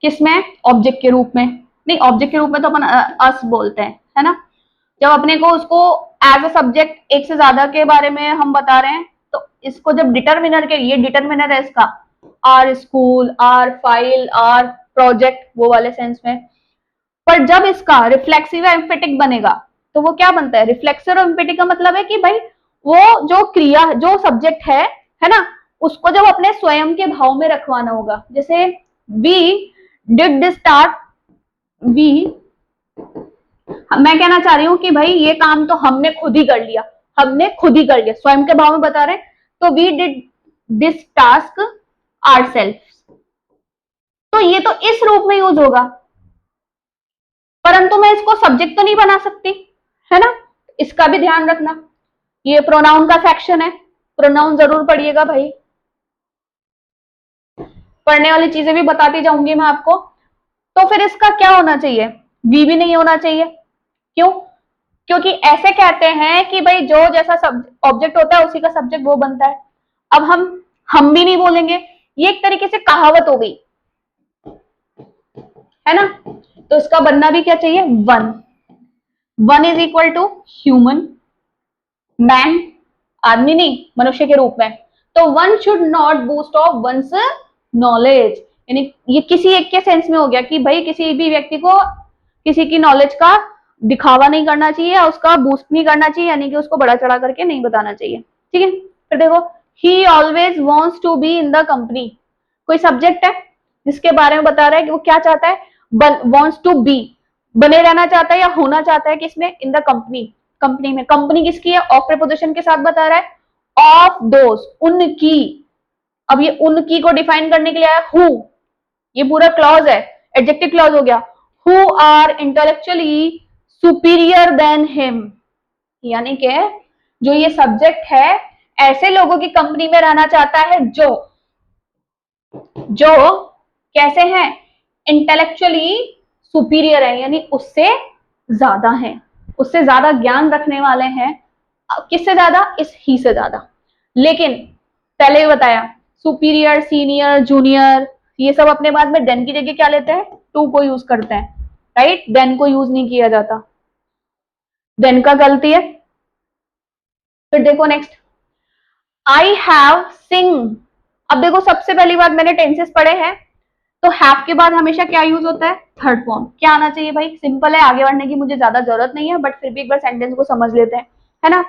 किसमें? ऑब्जेक्ट के रूप में। नहीं, ऑब्जेक्ट के रूप में तो अपन अस बोलते हैं, है ना। जब अपने को उसको एज अ सब्जेक्ट एक से ज्यादा के बारे में हम बता रहे हैं, तो इसको जब डिटरमिनर के, ये डिटरमिनर है इसका, our school, our file, our project, वो वाले सेंस में। पर जब इसका रिफ्लेक्सिव या एम्फेटिक बनेगा तो वो क्या बनता है? रिफ्लेक्सिव और एम्फेटिक का मतलब है कि भाई वो जो क्रिया, जो सब्जेक्ट है ना, उसको जब अपने स्वयं के भाव में रखवाना होगा। जैसे we did this task, we, मैं कहना चाह रही हूं कि भाई ये काम तो हमने खुद ही कर लिया, हमने खुद ही कर लिया, स्वयं के भाव में बता रहे हैं, तो we did this task ourself. तो ये तो इस रूप में यूज होगा, परंतु मैं इसको सब्जेक्ट तो नहीं बना सकती, है ना। इसका भी ध्यान रखना। ये प्रोनाउन का सेक्शन है, प्रोनाउन जरूर पढ़िएगा भाई, पढ़ने वाली चीजें भी बताती जाऊंगी मैं आपको। तो फिर इसका क्या होना चाहिए? वी भी नहीं होना चाहिए। क्यों? क्योंकि ऐसे कहते हैं कि भाई जो जैसा ऑब्जेक्ट होता है उसी का सब्जेक्ट वो बनता है। अब हम भी नहीं बोलेंगे, ये एक तरीके से कहावत हो गई, है ना। तो इसका बनना भी क्या चाहिए? One. One is equal to human, man, आदमी नहीं, मनुष्य के रूप में। तो one should not boost of one's knowledge, यानी ये किसी एक के सेंस में हो गया कि भाई किसी भी व्यक्ति को किसी की नॉलेज का दिखावा नहीं करना चाहिए या उसका बूस्ट नहीं करना चाहिए, यानी कि उसको बड़ा चढ़ा करके नहीं बताना चाहिए। ठीक है। फिर देखो, he always wants to be in the company, कोई सब्जेक्ट है जिसके बारे में बता रहा है कि वो क्या चाहता है? वॉन्ट्स टू बी, बने रहना चाहता है या होना चाहता है किसमें? इन द कंपनी, कंपनी में। कंपनी किसकी है? ऑफ प्रीपोजिशन के साथ बता रहा है, ऑफ दोस, उनकी। अब ये उनकी को डिफाइन करने के लिए आया हु, ये पूरा क्लॉज है, एडजेक्टिव क्लॉज हो गया। Who are intellectually superior than him, यानी कि जो ये सब्जेक्ट है ऐसे लोगों की कंपनी में रहना चाहता है जो जो कैसे हैं? इंटेलेक्चुअली सुपीरियर है, यानी उससे ज्यादा है, उससे ज्यादा ज्ञान रखने वाले हैं। किससे ज्यादा? इस ही से ज्यादा। लेकिन पहले ही बताया, सुपीरियर, सीनियर, जूनियर, ये सब अपने बाद में देन की जगह क्या लेते हैं? टू को यूज करते हैं, राइट। देन को यूज नहीं किया जाता, देन का गलती है। फिर देखो नेक्स्ट, आई हैव सिंग। अब देखो सबसे पहली बात, मैंने टेंसेस पढ़े हैं, तो हैव के बाद हमेशा क्या यूज होता है? Third form. क्या आना चाहिए भाई? सिंपल है, आगे बढ़ने की मुझे ज्यादा जरूरत नहीं है, बट फिर भी एक बार सेंटेंस को समझ लेते हैं, है ना।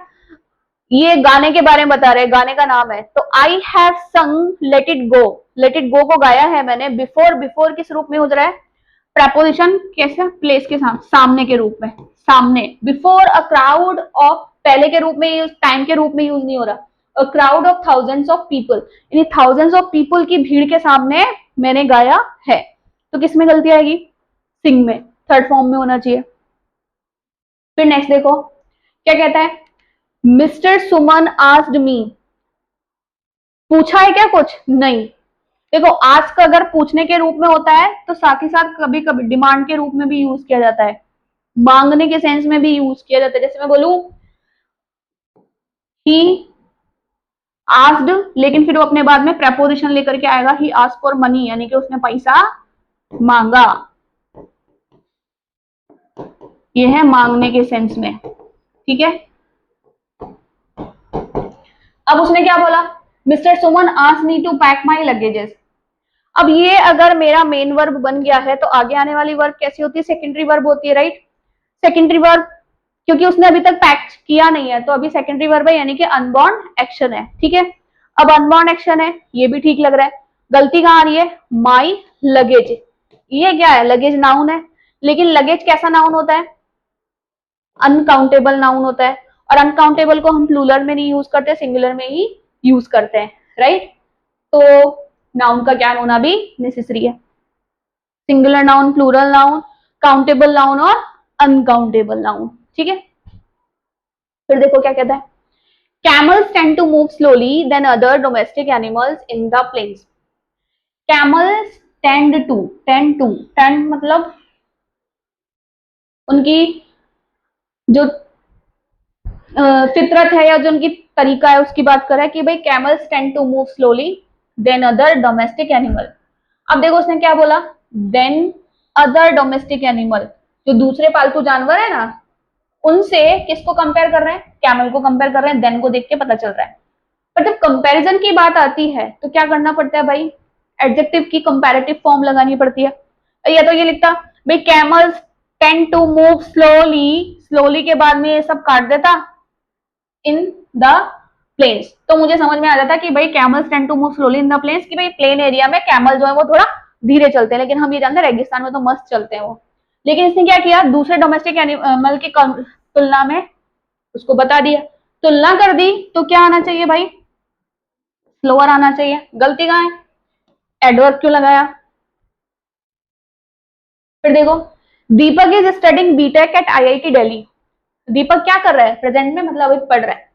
ये गाने के बारे में बता रहे हैं, गाने का नाम है, तो आई हैव संग let it go, let it go को गाया है मैंने। बिफोर, बिफोर किस रूप में हो रहा है? प्रपोजिशन कैसे? प्लेस के साथ, सामने के रूप में, सामने। बिफोर अ क्राउड ऑफ, पहले के रूप में यूज, टाइम के रूप में यूज नहीं हो रहा। A crowd of thousands of people, यानी थाउजेंड्स ऑफ पीपल की भीड़ के सामने मैंने गाया है। तो किसमें गलती आएगी? सिंग में, थर्ड फॉर्म में होना चाहिए। फिर नेक्स्ट देखो क्या कहता है, मिस्टर सुमन आस्क्ड मी, पूछा है क्या कुछ? नहीं। देखो आस्क अगर पूछने के रूप में होता है तो साथ ही साथ कभी कभी डिमांड के रूप में भी यूज किया जाता है, मांगने के सेंस में भी यूज किया जाता है। जैसे मैं बोलूं ही आस्क्ड, लेकिन फिर वो अपने बाद में प्रपोजिशन लेकर के आएगा, ही आस्क्ड फॉर मनी, यानी कि उसने पैसा मांगा। ये है मांगने के सेंस में, ठीक है। अब उसने क्या बोला, mister Suman asked me to pack my luggages. अब ये अगर मेरा मेन वर्ब बन गया है तो आगे आने वाली वर्ब कैसी होती है? सेकेंडरी वर्ब होती है, राइट। सेकेंडरी वर्ब, क्योंकि उसने अभी तक पैक किया नहीं है तो अभी सेकेंडरी वर्ब है, यानी कि अनबॉर्न एक्शन है, ठीक है। अब अनबॉर्न एक्शन है, ये भी ठीक लग रहा है। गलती कहां आ रही है? माई लगेज, ये क्या है? लगेज नाउन है, लेकिन लगेज कैसा नाउन होता है? अनकाउंटेबल नाउन होता है, और अनकाउंटेबल को हम प्लूरल में नहीं यूज करते, सिंगुलर में ही यूज करते हैं, राइट। तो नाउन का ज्ञान होना भी नेसेसरी है। Singular noun, plural noun, countable noun और अनकाउंटेबल नाउन, ठीक है। फिर देखो क्या कहता है, camels tend to move slowly than other domestic animals in the plains. Camels tend मतलब उनकी जो फितरत है या जो उनकी तरीका है उसकी बात कर रहा है कि भाई camels tend to move slowly than other domestic animal. अब देखो उसने क्या बोला, देन अदर डोमेस्टिक एनिमल, जो दूसरे पालतू जानवर है ना, उनसे किसको कंपेयर कर रहे हैं? कैमल को कंपेयर कर रहे हैं, देन को देख के पता चल रहा है। पर जब कंपैरिजन की बात आती है तो क्या करना पड़ता है भाई? एडजेक्टिव की कंपैरेटिव फॉर्म लगानी पड़ती है। या तो ये लिखता भाई camels tend to move slowly, slowly के बाद में ये सब काट देता इन द प्लेन्स, तो मुझे समझ में आ जाता कि भाई camels tend to move slowly in the plains, कि भाई प्लेन एरिया में कैमल जो है वो थोड़ा धीरे चलते हैं, लेकिन हम ये जानते हैं रेगिस्तान में तो मस्त चलते हैं वो। लेकिन इसने क्या किया, दूसरे डोमेस्टिक एनिमल की तुलना में उसको बता दिया, तुलना कर दी, तो क्या आना चाहिए भाई? स्लोअर आना चाहिए। गलती कहां है? एडवर्ब क्यों लगाया? फिर देखो, Deepak is studying BTech at IIT Delhi. Deepak क्या कर रहा है? प्रेजेंट में, मतलब अभी पढ़ रहा है।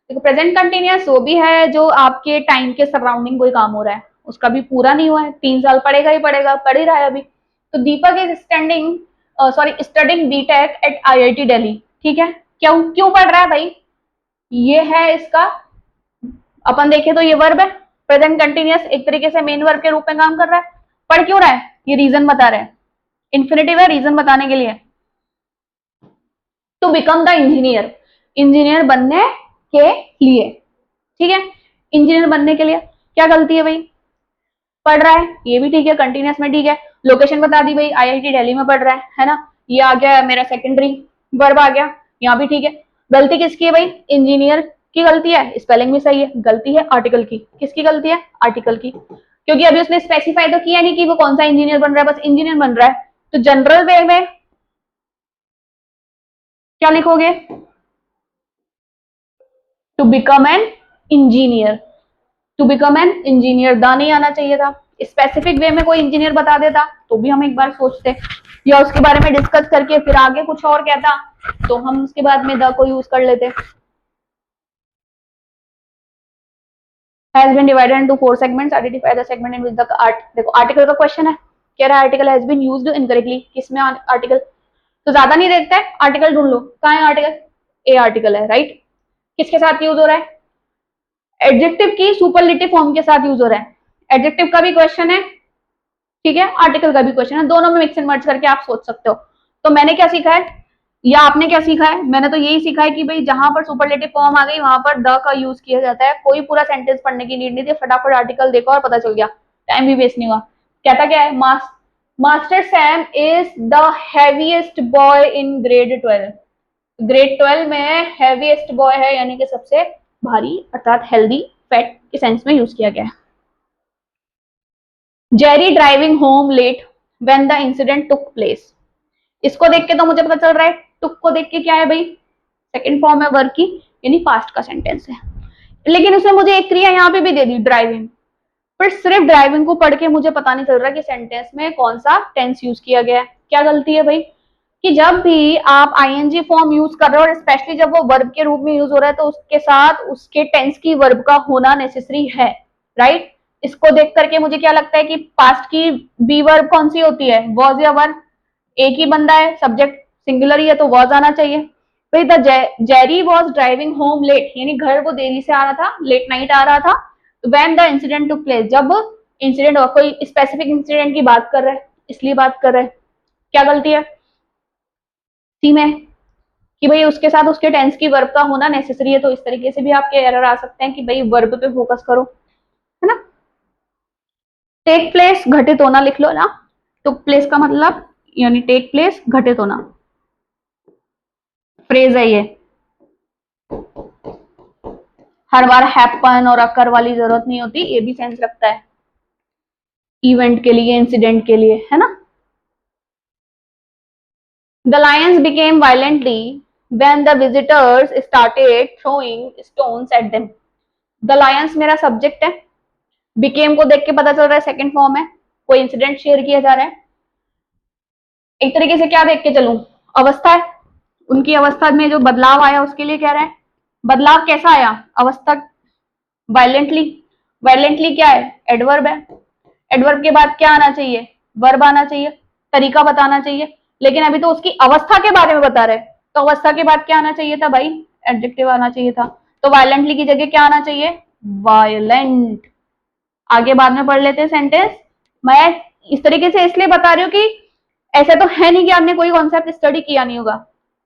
देखो प्रेजेंट कंटिन्यूअस वो भी है जो आपके टाइम के सराउंडिंग कोई काम हो रहा है, उसका भी पूरा नहीं हुआ है, 3 साल पढ़ेगा ही पढ़ेगा, पढ़ ही रहा है अभी। तो Deepak is studying BTech at IIT Delhi, ठीक है। क्यों क्यों पढ़ रहा है भाई? ये है इसका, अपन देखें तो ये वर्ब है, प्रेजेंट कंटिन्यूअस, एक तरीके से मेन वर्ब के रूप में काम कर रहा है। पढ़ क्यों रहा है? ये रीजन बता रहे हैं, इन्फिनेटिव है रीजन बताने के लिए। To become the engineer, engineer बनने के लिए, ठीक है। इंजीनियर बनने के लिए क्या गलती है भाई? पढ़ रहा है, ये भी ठीक है, कंटिन्यूअस में ठीक है। लोकेशन बता दी भाई, आईआईटी दिल्ली में पढ़ रहा है ना, ये आ गया मेरा सेकेंडरी वर्ब आ गया, यहाँ भी ठीक है। गलती किसकी है भाई? इंजीनियर की गलती है, स्पेलिंग भी सही है, गलती है आर्टिकल की। किसकी गलती है? आर्टिकल की, क्योंकि अभी उसने स्पेसिफाई तो किया नहीं कि वो कौन सा इंजीनियर बन रहा है, बस इंजीनियर बन रहा है। तो जनरल वे में क्या लिखोगे? To become an engineer, to become an engineer, the नहीं आना चाहिए था। स्पेसिफिक वे में कोई इंजीनियर बता देता तो भी हम एक बार सोचते, या उसके बारे में डिस्कस करके फिर आगे कुछ और कहता तो हम उसके बाद में द को यूज कर लेते। has been divided into 4 segments, identify the segment in which the art, देखो आर्टिकल का क्वेश्चन है, कह रहा है article has been used incorrectly, किसमें आर्टिकल? तो ज्यादा नहीं देखता है, आर्टिकल ढूंढ लो, कहाँ है आर्टिकल? ए आर्टिकल है, राइट। किसके साथ यूज हो रहा है? एडजेक्टिव की सुपरलेटिव फॉर्म के साथ यूज हो रहा है। एडजेक्टिव का भी क्वेश्चन है, ठीक है, आर्टिकल का भी क्वेश्चन है, दोनों में मिक्स एंड मर्ज करके आप सोच सकते हो। तो मैंने क्या सीखा है या आपने क्या सीखा है? मैंने तो यही सीखा है कि भाई जहां पर सुपरलेटिव फॉर्म आ गई वहां पर द का यूज किया जाता है, कोई पूरा सेंटेंस पढ़ने की नीड नहीं थी, फटाफट आर्टिकल देखा और पता चल गया, टाइम भी वेस्ट नहीं हुआ। कहता क्या है? Master Sam is the heaviest boy in grade 12, grade 12 में हैवीएस्ट बॉय है, यानी कि सबसे भारी, अर्थात हेल्दी फैट के सेंस में यूज किया गया है। Jerry driving home late when the incident took place, इसको देख के तो मुझे पता चल रहा है, टुक को देख के क्या है भाई? सेकंड फॉर्म है वर्ब की, यानी पास्ट का सेंटेंस है। लेकिन उसने मुझे एक क्रिया यहाँ पे भी दे दी, ड्राइविंग, पर सिर्फ ड्राइविंग को पढ़ के मुझे पता नहीं चल रहा कि सेंटेंस में कौन सा टेंस यूज किया गया है। क्या गलती है भाई? कि जब भी आप आईएनजी फॉर्म यूज कर रहे हो और स्पेशली जब वो वर्ब के रूप में यूज हो रहा है तो उसके साथ उसके टेंस की वर्ब का होना नेसेसरी है, राइट। इसको देख करके मुझे क्या लगता है कि पास्ट की बी वर्ब कौन सी होती है, वॉज या वर। एक ही बंदा है, सब्जेक्ट सिंगुलर ही है तो वॉज आना चाहिए। फिर the Jerry was driving home late, यानी घर वो देरी से आ रहा था, लेट नाइट आ रहा था। When the incident took place, जब इंसिडेंट, कोई स्पेसिफिक इंसिडेंट की बात कर रहा है इसलिए बात कर रहा है। क्या गलती है सी में कि भाई उसके साथ उसके टेंस की वर्ब का होना नेसेसरी है, तो इस तरीके से भी आपके एरर आ सकते हैं कि भाई वर्ब पे फोकस करो, है ना। टेक प्लेस घटित होना लिख लो ना, टुक प्लेस का मतलब यानी टेक प्लेस घटित होना, फ्रेज है ये। हर बार हैपन और अकर वाली जरूरत नहीं होती, ये भी सेंस रखता है इवेंट के लिए, इंसिडेंट के लिए, है ना। The Lions became violently when the visitors started throwing stones at them. The Lions मेरा सब्जेक्ट है, बिकेम को देख के पता चल रहा है सेकंड फॉर्म है, कोई इंसिडेंट शेयर किया जा रहा है। एक तरीके से क्या देख के चलूं, अवस्था है, उनकी अवस्था में जो बदलाव आया उसके लिए कह रहा है। बदलाव कैसा आया, अवस्था, वायलेंटली। वायलेंटली क्या है, एडवर्ब है। एडवर्ब के बाद क्या आना चाहिए, वर्ब आना चाहिए, तरीका बताना चाहिए। लेकिन अभी तो उसकी अवस्था के बारे में बता रहे, तो अवस्था के बाद क्या आना चाहिए था भाई, एडजेक्टिव आना चाहिए था। तो वायलेंटली की जगह क्या आना चाहिए, वायलेंट। आगे बाद में पढ़ लेते हैं सेंटेंस। मैं इस तरीके से इसलिए बता रही हूँ कि ऐसा तो है नहीं कि आपने कोई कॉन्सेप्ट स्टडी किया नहीं होगा,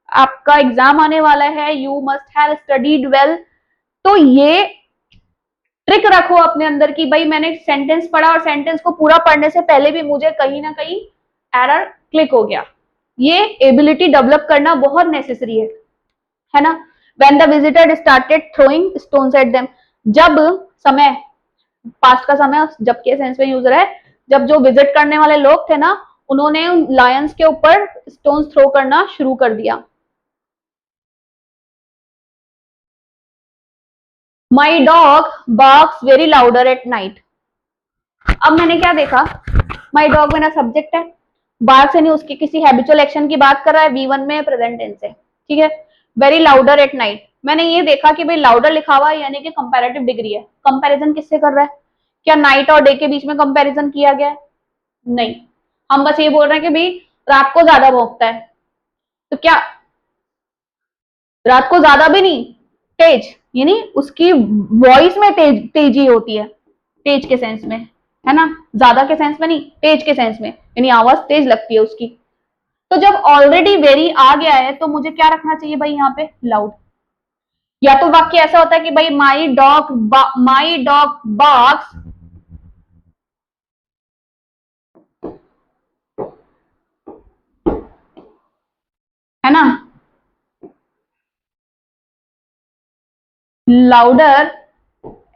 आपका एग्जाम आने वाला है, you must have studied well. तो ये ट्रिक रखो अपने अंदर कि भाई मैंने सेंटेंस पढ़ा और सेंटेंस को पूरा पढ़ने से पहले भी मुझे कहीं ना कहीं एरर क्लिक हो गया। ये एबिलिटी डेवलप करना बहुत नेसेसरी है ना। When the visitor started throwing stones at them, जब समय, पास्ट का समय जब के सेंस में यूज रहा है, जब जो विजिट करने वाले लोग थे ना उन्होंने लायंस के ऊपर स्टोन्स थ्रो करना शुरू कर दिया। My dog barks very louder at night. अब मैंने क्या देखा, माई डॉग मेरा सब्जेक्ट है, बार्क से नहीं उसकी किसी हैबिचुअल एक्शन की बात कर रहा है, V1 में प्रेजेंट टेंस है, ठीक है। वेरी लाउडर एट नाइट, मैंने ये देखा कि भाई लाउडर लिखा हुआ है यानी कि कंपैरेटिव डिग्री है। कंपैरिजन किससे कर रहा है, क्या नाइट और डे के बीच में कंपैरिजन किया गया है, नहीं। हम बस ये बोल रहे हैं कि भाई रात को ज्यादा भौंकता है, तो क्या रात को ज्यादा भी नहीं, तेज, यानी उसकी वॉइस में तेजी होती है, तेज के सेंस में, है ना, ज्यादा के सेंस में नहीं, तेज के सेंस में, यानी आवाज तेज लगती है उसकी। तो जब ऑलरेडी वेरी आ गया है तो मुझे क्या रखना चाहिए भाई यहाँ पे, लाउड। या तो वाक्य ऐसा होता है कि भाई माई डॉग बार्क्स, है ना, louder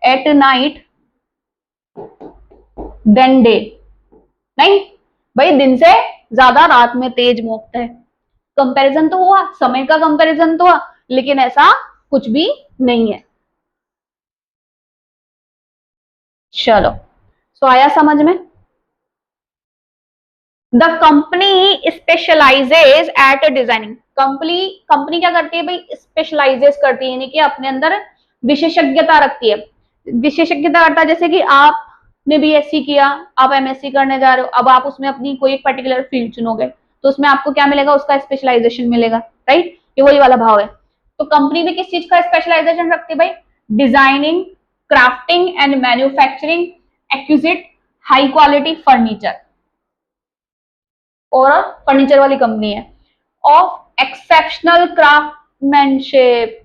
at night than day. नहीं भाई, दिन से ज्यादा रात में तेज भौंकता है। कंपैरिजन तो हुआ, समय का कंपैरिजन तो हुआ, लेकिन ऐसा कुछ भी नहीं है। चलो, सो आया समझ में। The company specialises at designing. Company company क्या करती है भाई, स्पेशलाइजेस करती है, यानी कि अपने अंदर विशेषज्ञता रखती है। विशेषज्ञता करता है, जैसे कि आपने बीएससी किया, आप एमएससी करने जा रहे हो, अब आप उसमें अपनी कोई एक पर्टिकुलर फील्ड चुनोगे तो उसमें आपको क्या मिलेगा, उसका स्पेशलाइजेशन मिलेगा, राइट। ये वही वाला भाव है। तो कंपनी भी किस चीज का स्पेशलाइजेशन रखती है भाई, designing, crafting and manufacturing exquisite high quality furniture, और फर्नीचर वाली कंपनी है। ऑफ एक्सेप्शनल क्राफ्टमैनशिप,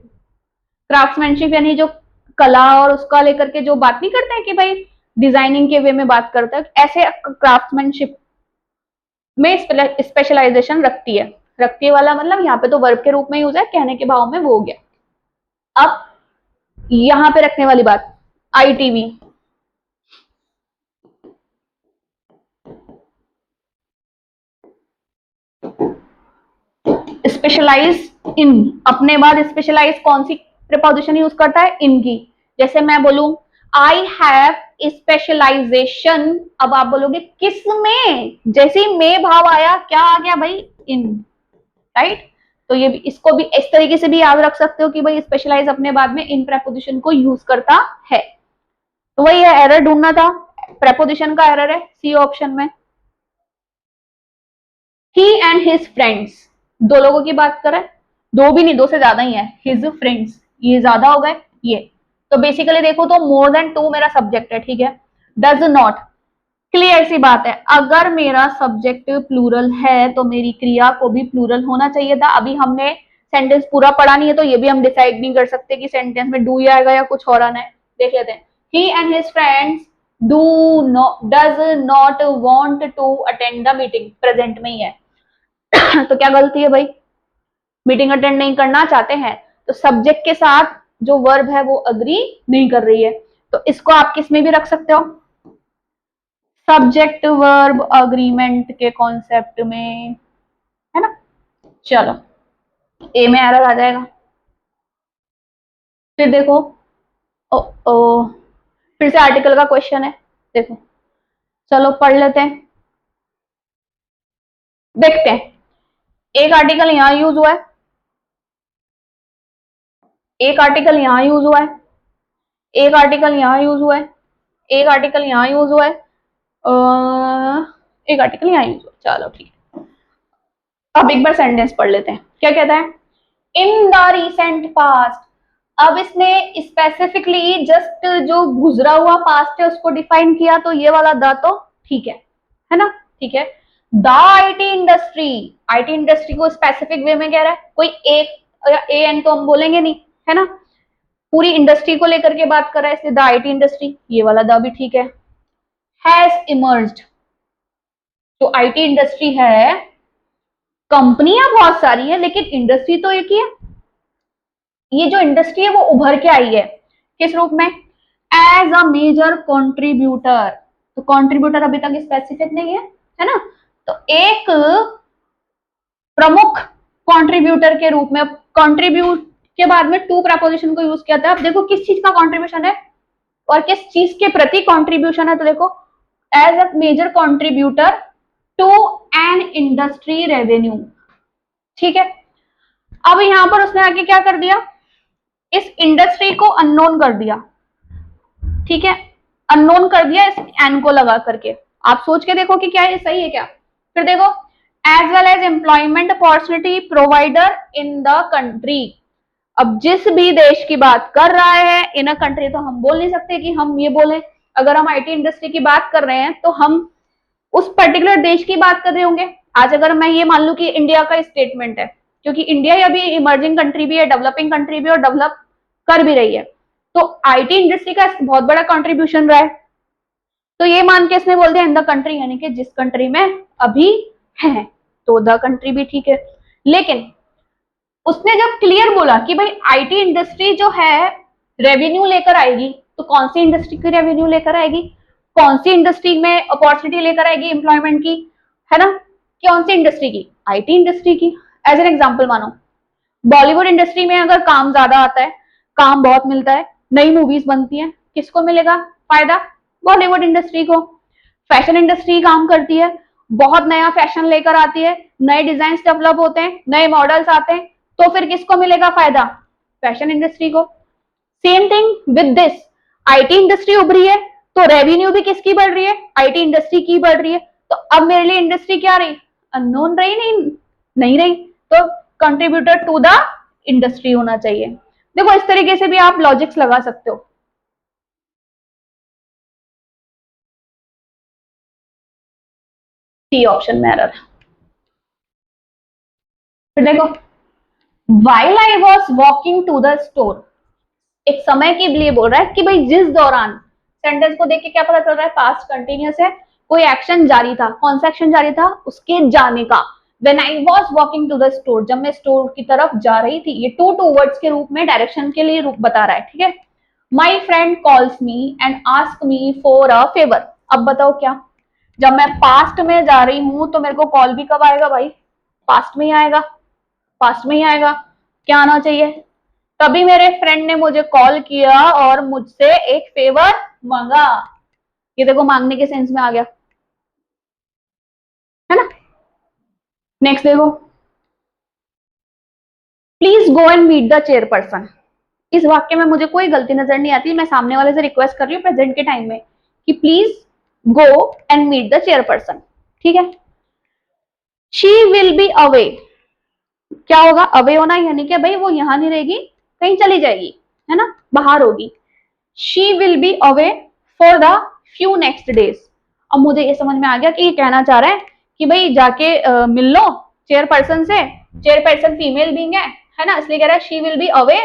क्राफ्टमैनशिप यानी जो कला और उसका लेकर के जो बात नहीं करते हैं कि भाई डिजाइनिंग के वे में बात करता है, ऐसे क्राफ्टमैनशिप में स्पेशलाइजेशन रखती है। रखती है वाला मतलब यहाँ पे तो वर्ब के रूप में यूज है, कहने के भाव में वो हो गया। अब यहाँ पे रखने वाली बात, आईटीवी, स्पेशलाइज इन, अपने बाद स्पेशलाइज कौन सी प्रीपोजिशन यूज करता है, इनकी। जैसे मैं बोलूं आई हैव स्पेशलाइजेशन, अब आप बोलोगे किस में, जैसे में भाव आया क्या आ गया भाई, इन। राइट। तो ये भी, इसको भी इस तरीके से भी याद रख सकते हो कि भाई स्पेशलाइज अपने बाद में इन प्रेपोजिशन को यूज करता है। तो वही है, एरर ढूंढना था, प्रेपोजिशन का एरर है सी ऑप्शन में। ही एंड हिज फ्रेंड्स, दो लोगों की बात करें, दो भी नहीं, दो से ज्यादा ही है, हिज फ्रेंड्स ये ज्यादा हो गए ये। तो बेसिकली देखो तो मोर देन टू मेरा सब्जेक्ट है, ठीक है। डज नॉट, क्लियर सी बात है, अगर मेरा सब्जेक्ट प्लूरल है तो मेरी क्रिया को भी प्लूरल होना चाहिए था। अभी हमने सेंटेंस पूरा पढ़ा नहीं है तो ये भी हम डिसाइड नहीं कर सकते कि सेंटेंस में डू आएगा या कुछ और आना है। देख लेते हैं। He and his friends does not want to attend the meeting, present में ही है तो क्या गलती है भाई, मीटिंग अटेंड नहीं करना चाहते हैं, तो सब्जेक्ट के साथ जो वर्ब है वो अग्री नहीं कर रही है। तो इसको आप किस में भी रख सकते हो, सब्जेक्ट वर्ब अग्रीमेंट के कॉन्सेप्ट में, है ना। चलो ए में एरर आ जाएगा। फिर देखो, ओ फिर से आर्टिकल का क्वेश्चन है, देखो चलो पढ़ लेते हैं, देखते हैं। एक आर्टिकल यहां यूज हुआ है, एक आर्टिकल यहां यूज हुआ है, एक आर्टिकल यहां यूज हुआ है, एक आर्टिकल यहां यूज हुआ है, एक आर्टिकल यहां यूज हुआ है। चलो ठीक है, अब एक बार सेंटेंस पढ़ लेते हैं, क्या कहता है, इन द रिसेंट पास्ट। अब इसने स्पेसिफिकली जस्ट जो गुजरा हुआ पास्ट है उसको डिफाइन किया, तो ये वाला द तो ठीक है ना, ठीक है। The IT industry, IT industry को स्पेसिफिक वे में कह रहा है, कोई एक या ए एन तो हम बोलेंगे नहीं, है ना, पूरी इंडस्ट्री को लेकर के बात कर रहा है, इसलिए द आईटी इंडस्ट्री, ये वाला द भी ठीक है। हैज इमर्ज्ड, जो आईटी इंडस्ट्री है, कंपनियां बहुत सारी है लेकिन इंडस्ट्री तो एक ही है। ये जो इंडस्ट्री है वो उभर के आई है, किस रूप में, एज अ मेजर कंट्रीब्यूटर। तो कंट्रीब्यूटर अभी तक स्पेसिफिक नहीं है ना, तो एक प्रमुख कंट्रीब्यूटर के रूप में। कंट्रीब्यूट के बाद में टू प्रपोजिशन को यूज किया था। अब देखो किस चीज का कंट्रीब्यूशन है और किस चीज के प्रति कंट्रीब्यूशन है, तो देखो as a major contributor to an industry revenue, ठीक है। अब यहां पर उसने आगे क्या कर दिया, इस इंडस्ट्री को अननोन कर दिया, ठीक है, अननोन कर दिया इस एन को लगा करके। आप सोच के देखो कि क्या ये सही है क्या। फिर देखो, as well as employment opportunity provider in the country. अब जिस भी देश की बात कर रहा है, इन अ कंट्री तो हम बोल नहीं सकते कि हम ये बोले, अगर हम आईटी इंडस्ट्री की बात कर रहे हैं तो हम उस पर्टिकुलर देश की बात कर रहे होंगे। आज अगर मैं ये मान लू कि इंडिया का स्टेटमेंट है, क्योंकि इंडिया अभी इमर्जिंग कंट्री भी है, डेवलपिंग कंट्री भी, और डेवलप कर भी रही है, तो आईटी इंडस्ट्री का बहुत बड़ा कंट्रीब्यूशन रहा है। तो ये मान के इसने बोल दिया इन द कंट्री, यानी कि जिस कंट्री में अभी है, तो द कंट्री भी ठीक है। लेकिन उसने जब क्लियर बोला कि भाई आईटी इंडस्ट्री जो है रेवेन्यू लेकर आएगी, तो कौन सी इंडस्ट्री की रेवेन्यू लेकर आएगी, कौन सी इंडस्ट्री में अपॉर्चुनिटी लेकर आएगी एम्प्लॉयमेंट की, है ना, कौन सी इंडस्ट्री की, आईटी इंडस्ट्री की। एज एन एग्जांपल मानो बॉलीवुड इंडस्ट्री में अगर काम ज्यादा आता है, काम बहुत मिलता है, नई मूवीज बनती हैं, किसको मिलेगा फायदा, बॉलीवुड इंडस्ट्री को। फैशन इंडस्ट्री काम करती है, बहुत नया फैशन लेकर आती है, नए डिजाइन डेवलप होते हैं, नए मॉडल्स आते हैं, तो फिर किसको मिलेगा फायदा, फैशन इंडस्ट्री को। Same thing with this, IT industry उभरी है तो रेवेन्यू भी किसकी बढ़ रही है, आईटी इंडस्ट्री की बढ़ रही है। तो अब मेरे लिए इंडस्ट्री क्या रही, अननोन रही, नहीं रही, तो कंट्रीब्यूटर टू द इंडस्ट्री होना चाहिए। देखो इस तरीके से भी आप लॉजिक्स लगा सकते हो। सी ऑप्शन में एरर। फिर देखो, while I was walking to the store, एक समय के लिए बोल रहा है कि भाई जिस दौरान, सेंटेंस को देख के क्या पता चल रहा है, पास्ट कंटिन्यूअस है, कोई एक्शन जारी था, कौन सा एक्शन जारी था, उसके जाने का। When I was walking to the store, जब मैं स्टोर की तरफ जा रही थी, ये टू वर्ड्स के रूप में डायरेक्शन के लिए रूप बता रहा है, ठीक है। My friend calls me and asks me for a favor। अब बताओ क्या, जब मैं पास्ट में जा रही हूं तो मेरे को कॉल भी कब आएगा भाई, पास्ट में ही आएगा, पास्ट में ही आएगा, क्या आना चाहिए, तभी मेरे फ्रेंड ने मुझे कॉल किया और मुझसे एक फेवर मांगा। ये देखो मांगने के सेंस में आ गया, है ना। नेक्स्ट देखो, please go and meet the chairperson. इस वाक्य में मुझे कोई गलती नजर नहीं आती, मैं सामने वाले से रिक्वेस्ट कर रही हूँ प्रेजेंट के टाइम में कि please go and meet the chairperson. ठीक है, शी विल बी अवे, क्या होगा, अवे होना यानी कि भाई वो यहां नहीं रहेगी, कहीं चली जाएगी, है ना, बाहर होगी। She will be away for the few next days. अब मुझे ये समझ में आ गया कि ये कहना चाह रहा है कि भाई जाके मिल लो चेयरपर्सन से, चेयरपर्सन फीमेल बीइंग है ना, इसलिए कह रहा है she will be away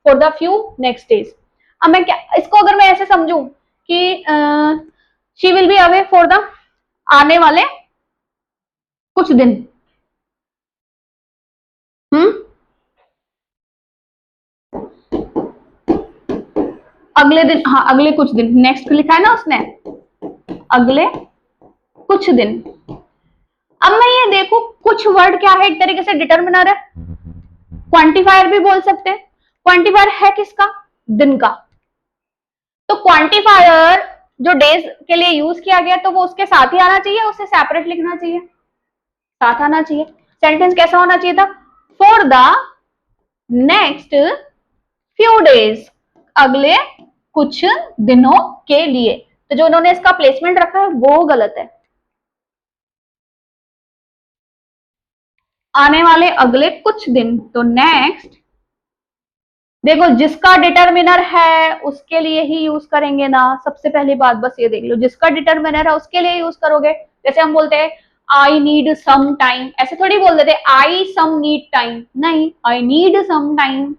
for the few next days. अब मैं क्या इसको अगर मैं ऐसे समझूं कि she will be away for the आने वाले कुछ दिन, अगले दिन, हाँ अगले कुछ दिन, नेक्स्ट लिखा है ना उसने, अगले कुछ दिन। अब मैं ये देखू कुछ वर्ड क्या है, एक तरीके से डिटर्मिनर है, क्वांटिफायर भी बोल सकते हैं। क्वांटिफायर है किसका, दिन का। तो क्वांटिफायर जो डेज के लिए यूज किया गया तो वो उसके साथ ही आना चाहिए, उससे सेपरेट लिखना चाहिए, साथ आना चाहिए। सेंटेंस कैसा होना चाहिए था, for the next few days, अगले कुछ दिनों के लिए। तो जो उन्होंने इसका प्लेसमेंट रखा है वो गलत है। आने वाले अगले कुछ दिन, तो नेक्स्ट, देखो जिसका डिटर्मिनर है उसके लिए ही यूज करेंगे ना, सबसे पहली बात बस ये देख लो, जिसका डिटर्मिनर है उसके लिए यूज करोगे। जैसे हम बोलते हैं आई नीड सम टाइम, ऐसे थोड़ी बोल देते आई सम नीड टाइम, नहीं, I need some time.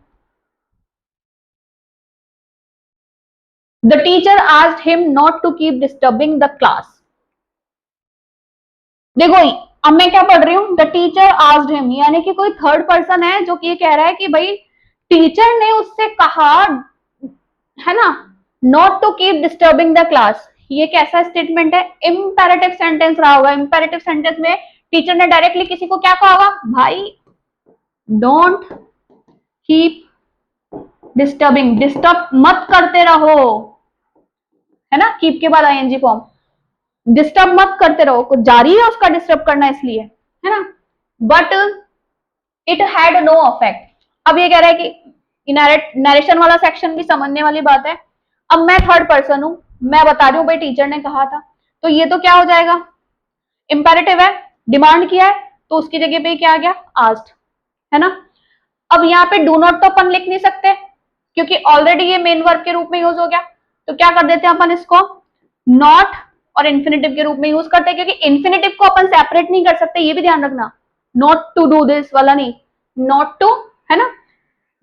The teacher asked him not to keep disturbing the class. देखो अब मैं क्या पढ़ रही हूँ, द टीचर आस्क्ड हिम, यानी कि कोई थर्ड पर्सन है जो कि ये कह रहा है कि भाई टीचर ने उससे कहा, है ना, not to keep disturbing the class. ये कैसा स्टेटमेंट है, इंपेरेटिव सेंटेंस रहा होगा। इंपेरेटिव सेंटेंस में टीचर ने डायरेक्टली किसी को क्या कहा होगा, भाई डोंट कीप डिस्टर्बिंग, डिस्टर्ब मत करते रहो, है ना, कीप के बाद आईएनजी फॉर्म, डिस्टर्ब मत करते रहो, कुछ जारी है उसका डिस्टर्ब करना इसलिए, है ना। But it had no affect. अब ये कह रहा है कि नरेशन वाला सेक्शन भी समझने वाली बात है। अब मैं थर्ड पर्सन हूं, मैं बता रही हूँ भाई टीचर ने कहा था, तो ये तो क्या हो जाएगा, इंपेरेटिव है, डिमांड किया है, तो उसकी जगह पे क्या आ गया, आस्क्ड, है ना। अब यहाँ पे डू नॉट तो अपन लिख नहीं सकते क्योंकि ऑलरेडी ये मेन वर्ब के रूप में यूज हो गया, तो क्या कर देते हैं अपन इसको नॉट और इन्फिनेटिव के रूप में यूज करते हैं, क्योंकि इन्फिनेटिव को अपन सेपरेट नहीं कर सकते, ये भी ध्यान रखना, नॉट टू डू दिस वाला नहीं, नॉट टू, है ना,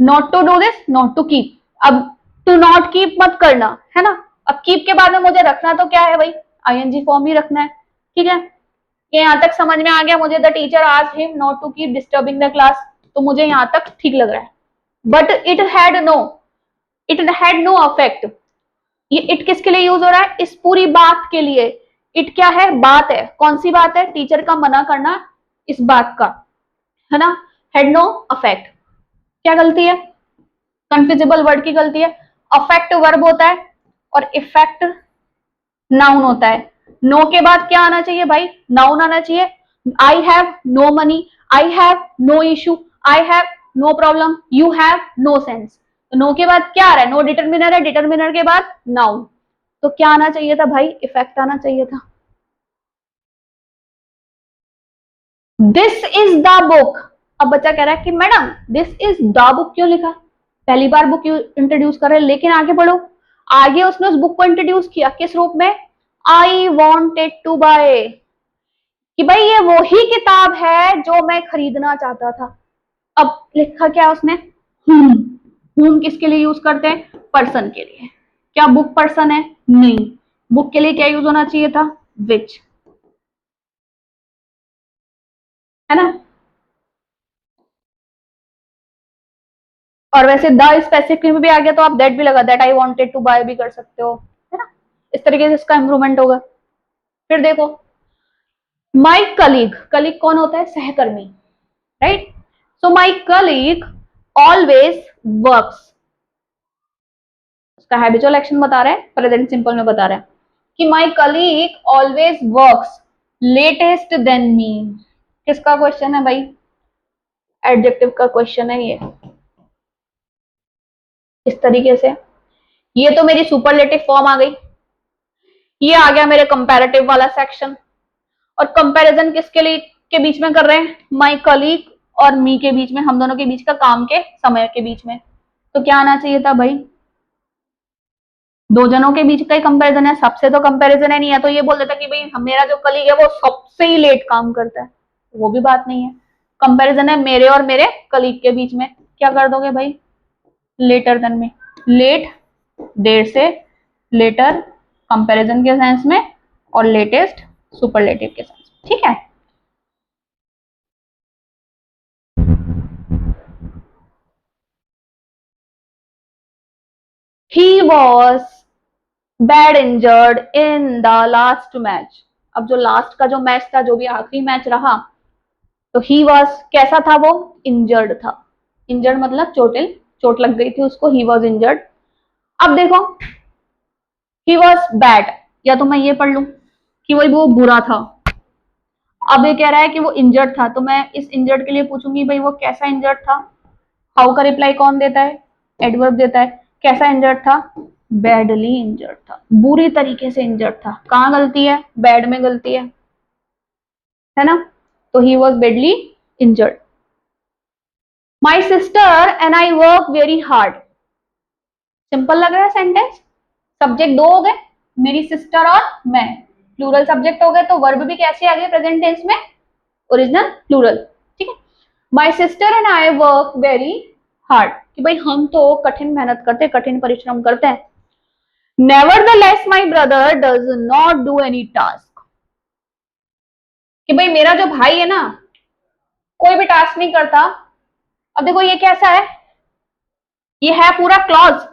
not to do this, not to keep. अब टू नॉट कीप मत करना, है ना। अब कीप के बाद में मुझे रखना तो क्या है भाई, आईएनजी फॉर्म ही रखना है। ठीक है, ये यहां तक समझ में आ गया मुझे, the teacher asked him not to keep disturbing the class, तो मुझे यहां तक ठीक लग रहा है। But it had no affect, ये इट किसके लिए यूज हो रहा है, इस पूरी बात के लिए। इट क्या है, बात है, कौन सी बात है, टीचर का मना करना इस बात का, है ना। हैड नो अफेक्ट, क्या गलती है, कंफ्यूजिबल वर्ड की गलती है। अफेक्ट वर्ब होता है और इफेक्ट नाउन होता है। नो के बाद क्या आना चाहिए भाई, नाउन आना चाहिए। I have no money, I have no issue, I have no problem, you have no sense. तो नो के बाद क्या आ रहा है, नो डिटर्मिनर है, डिटर्मिनर के बाद नाउन, तो क्या आना चाहिए था भाई, इफेक्ट आना चाहिए था। दिस इज द बुक, अब बच्चा कह रहा है कि madam this is the book क्यों लिखा, पहली बार बुक इंट्रोड्यूस कर रहे हैं, लेकिन आगे बढ़ो, आगे उसने उस बुक को इंट्रोड्यूस किया किस रूप में, आई वॉन्टेड टू बाय, कि भाई ये वही किताब है जो मैं खरीदना चाहता था। अब लिखा क्या उसने, हुम किसके लिए यूज करते हैं, पर्सन के लिए। क्या बुक पर्सन है, नहीं, बुक के लिए क्या यूज होना चाहिए था, विच, है ना। और वैसे द स्पेसिफिक में भी आ गया तो आप दैट भी लगा, that I wanted to buy भी कर सकते हो, है ना। इस तरीके से इसका इंप्रूवमेंट होगा। फिर देखो माई कलीग, कलीग कौन होता है, सहकर्मी, right. So my colleague always works, उसका हैबिचुअल एक्शन बता रहा है, प्रेजेंट सिंपल में बता रहा है कि my colleague always works latest than me. किसका क्वेश्चन है भाई, एडजेक्टिव का क्वेश्चन है ये। इस तरीके से। ये तो मेरी सुपरलेटिव फॉर्म आ गई। ये आ गया मेरे कंपैरेटिव वाला सेक्शन। और कंपैरिजन किसके लिए के बीच में कर रहे हैं? माय कलीग और मी के बीच में, हम दोनों के बीच का, काम के समय के बीच में। तो क्या आना चाहिए था भाई? दो जनों के बीच का ही कंपैरिजन है, सबसे तो कंपैरिजन है नहीं है। तो ये बोल देता कि भाई मेरा जो कलीग है वो सबसे ही लेट काम करता है, वो भी बात नहीं है। कंपैरिजन है मेरे और मेरे कलीग के बीच में, क्या कर दोगे भाई? लेटर देन में, लेट देर से, लेटर कंपैरिजन के सेंस में, और लेटेस्ट सुपरलेटिव के सेंस में। ठीक है। He was bad injured in the last match. अब जो लास्ट का जो मैच था, जो भी आखिरी मैच रहा, तो ही वॉज कैसा था? वो इंजर्ड था। इंजर्ड मतलब चोटिल, चोट लग गई थी उसको, ही वॉज इंजर्ड। अब देखो, ही वॉज बैड, या तो मैं ये पढ़ लू कि वो बुरा था। अब ये कह रहा है कि वो इंजर्ड था, तो मैं इस इंजर्ड के लिए पूछूंगी भाई वो कैसा इंजर्ड था। हाउ का रिप्लाई कौन देता है? एडवर्ब देता है। कैसा इंजर्ड था? बैडली इंजर्ड था, बुरी तरीके से इंजर्ड था। कहाँ गलती है? बैड में गलती है ना? तो he was badly injured. My sister and I work very hard. Simple लग रहा है सेंटेंस। सब्जेक्ट दो हो गए, मेरी सिस्टर और मैं। प्लूरल सब्जेक्ट हो गए, तो वर्ब भी कैसे आ गए प्रेजेंट टेंस में? Original plural. ठीक है। My sister and I work very hard, कि भाई हम तो कठिन मेहनत करते, कठिन परिश्रम करते हैं। Nevertheless my brother does not do any task, कि भाई मेरा जो भाई है ना, कोई भी टास्क नहीं करता। अब देखो ये कैसा है, ये है पूरा clause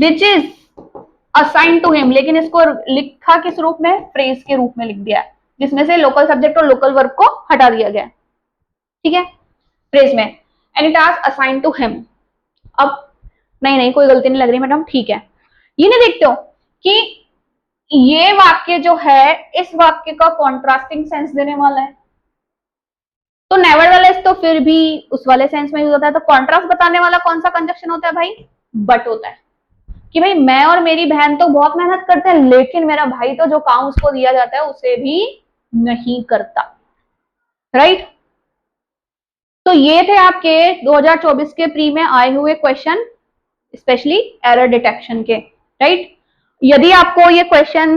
which is assign to him, लेकिन इसको लिखा किस रूप में? फ्रेज के रूप में लिख दिया है, जिसमें से लोकल सब्जेक्ट और लोकल वर्ब को हटा दिया गया। ठीक है, फ्रेज में any task assign to him. अब नहीं नहीं, कोई गलती नहीं लग रही मैडम, ठीक है। ये नहीं देखते हो कि ये वाक्य जो है, इस वाक्य का कॉन्ट्रास्टिंग सेंस देने वाला है। तो नेवरदलेस तो फिर भी उस वाले सेंस में यूज होता है। तो कॉन्ट्रास्ट बताने वाला कौन सा कंजक्शन होता है भाई? बट होता है, कि भाई मैं और मेरी बहन तो बहुत मेहनत करते हैं, लेकिन मेरा भाई तो जो काम उसको दिया जाता है उसे भी नहीं करता। राइट। तो ये थे आपके 2024 के प्री में आए हुए क्वेश्चन, स्पेशली एरर डिटेक्शन के। राइट। यदि आपको ये क्वेश्चन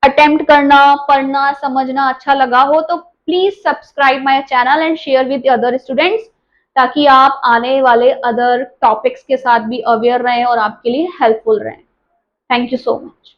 अटेम्प्ट करना, पढ़ना, समझना अच्छा लगा हो, तो please subscribe my channel and share with other students, ताकि आप आने वाले अदर टॉपिक्स के साथ भी अवेयर रहें और आपके लिए हेल्पफुल रहें। Thank you so much.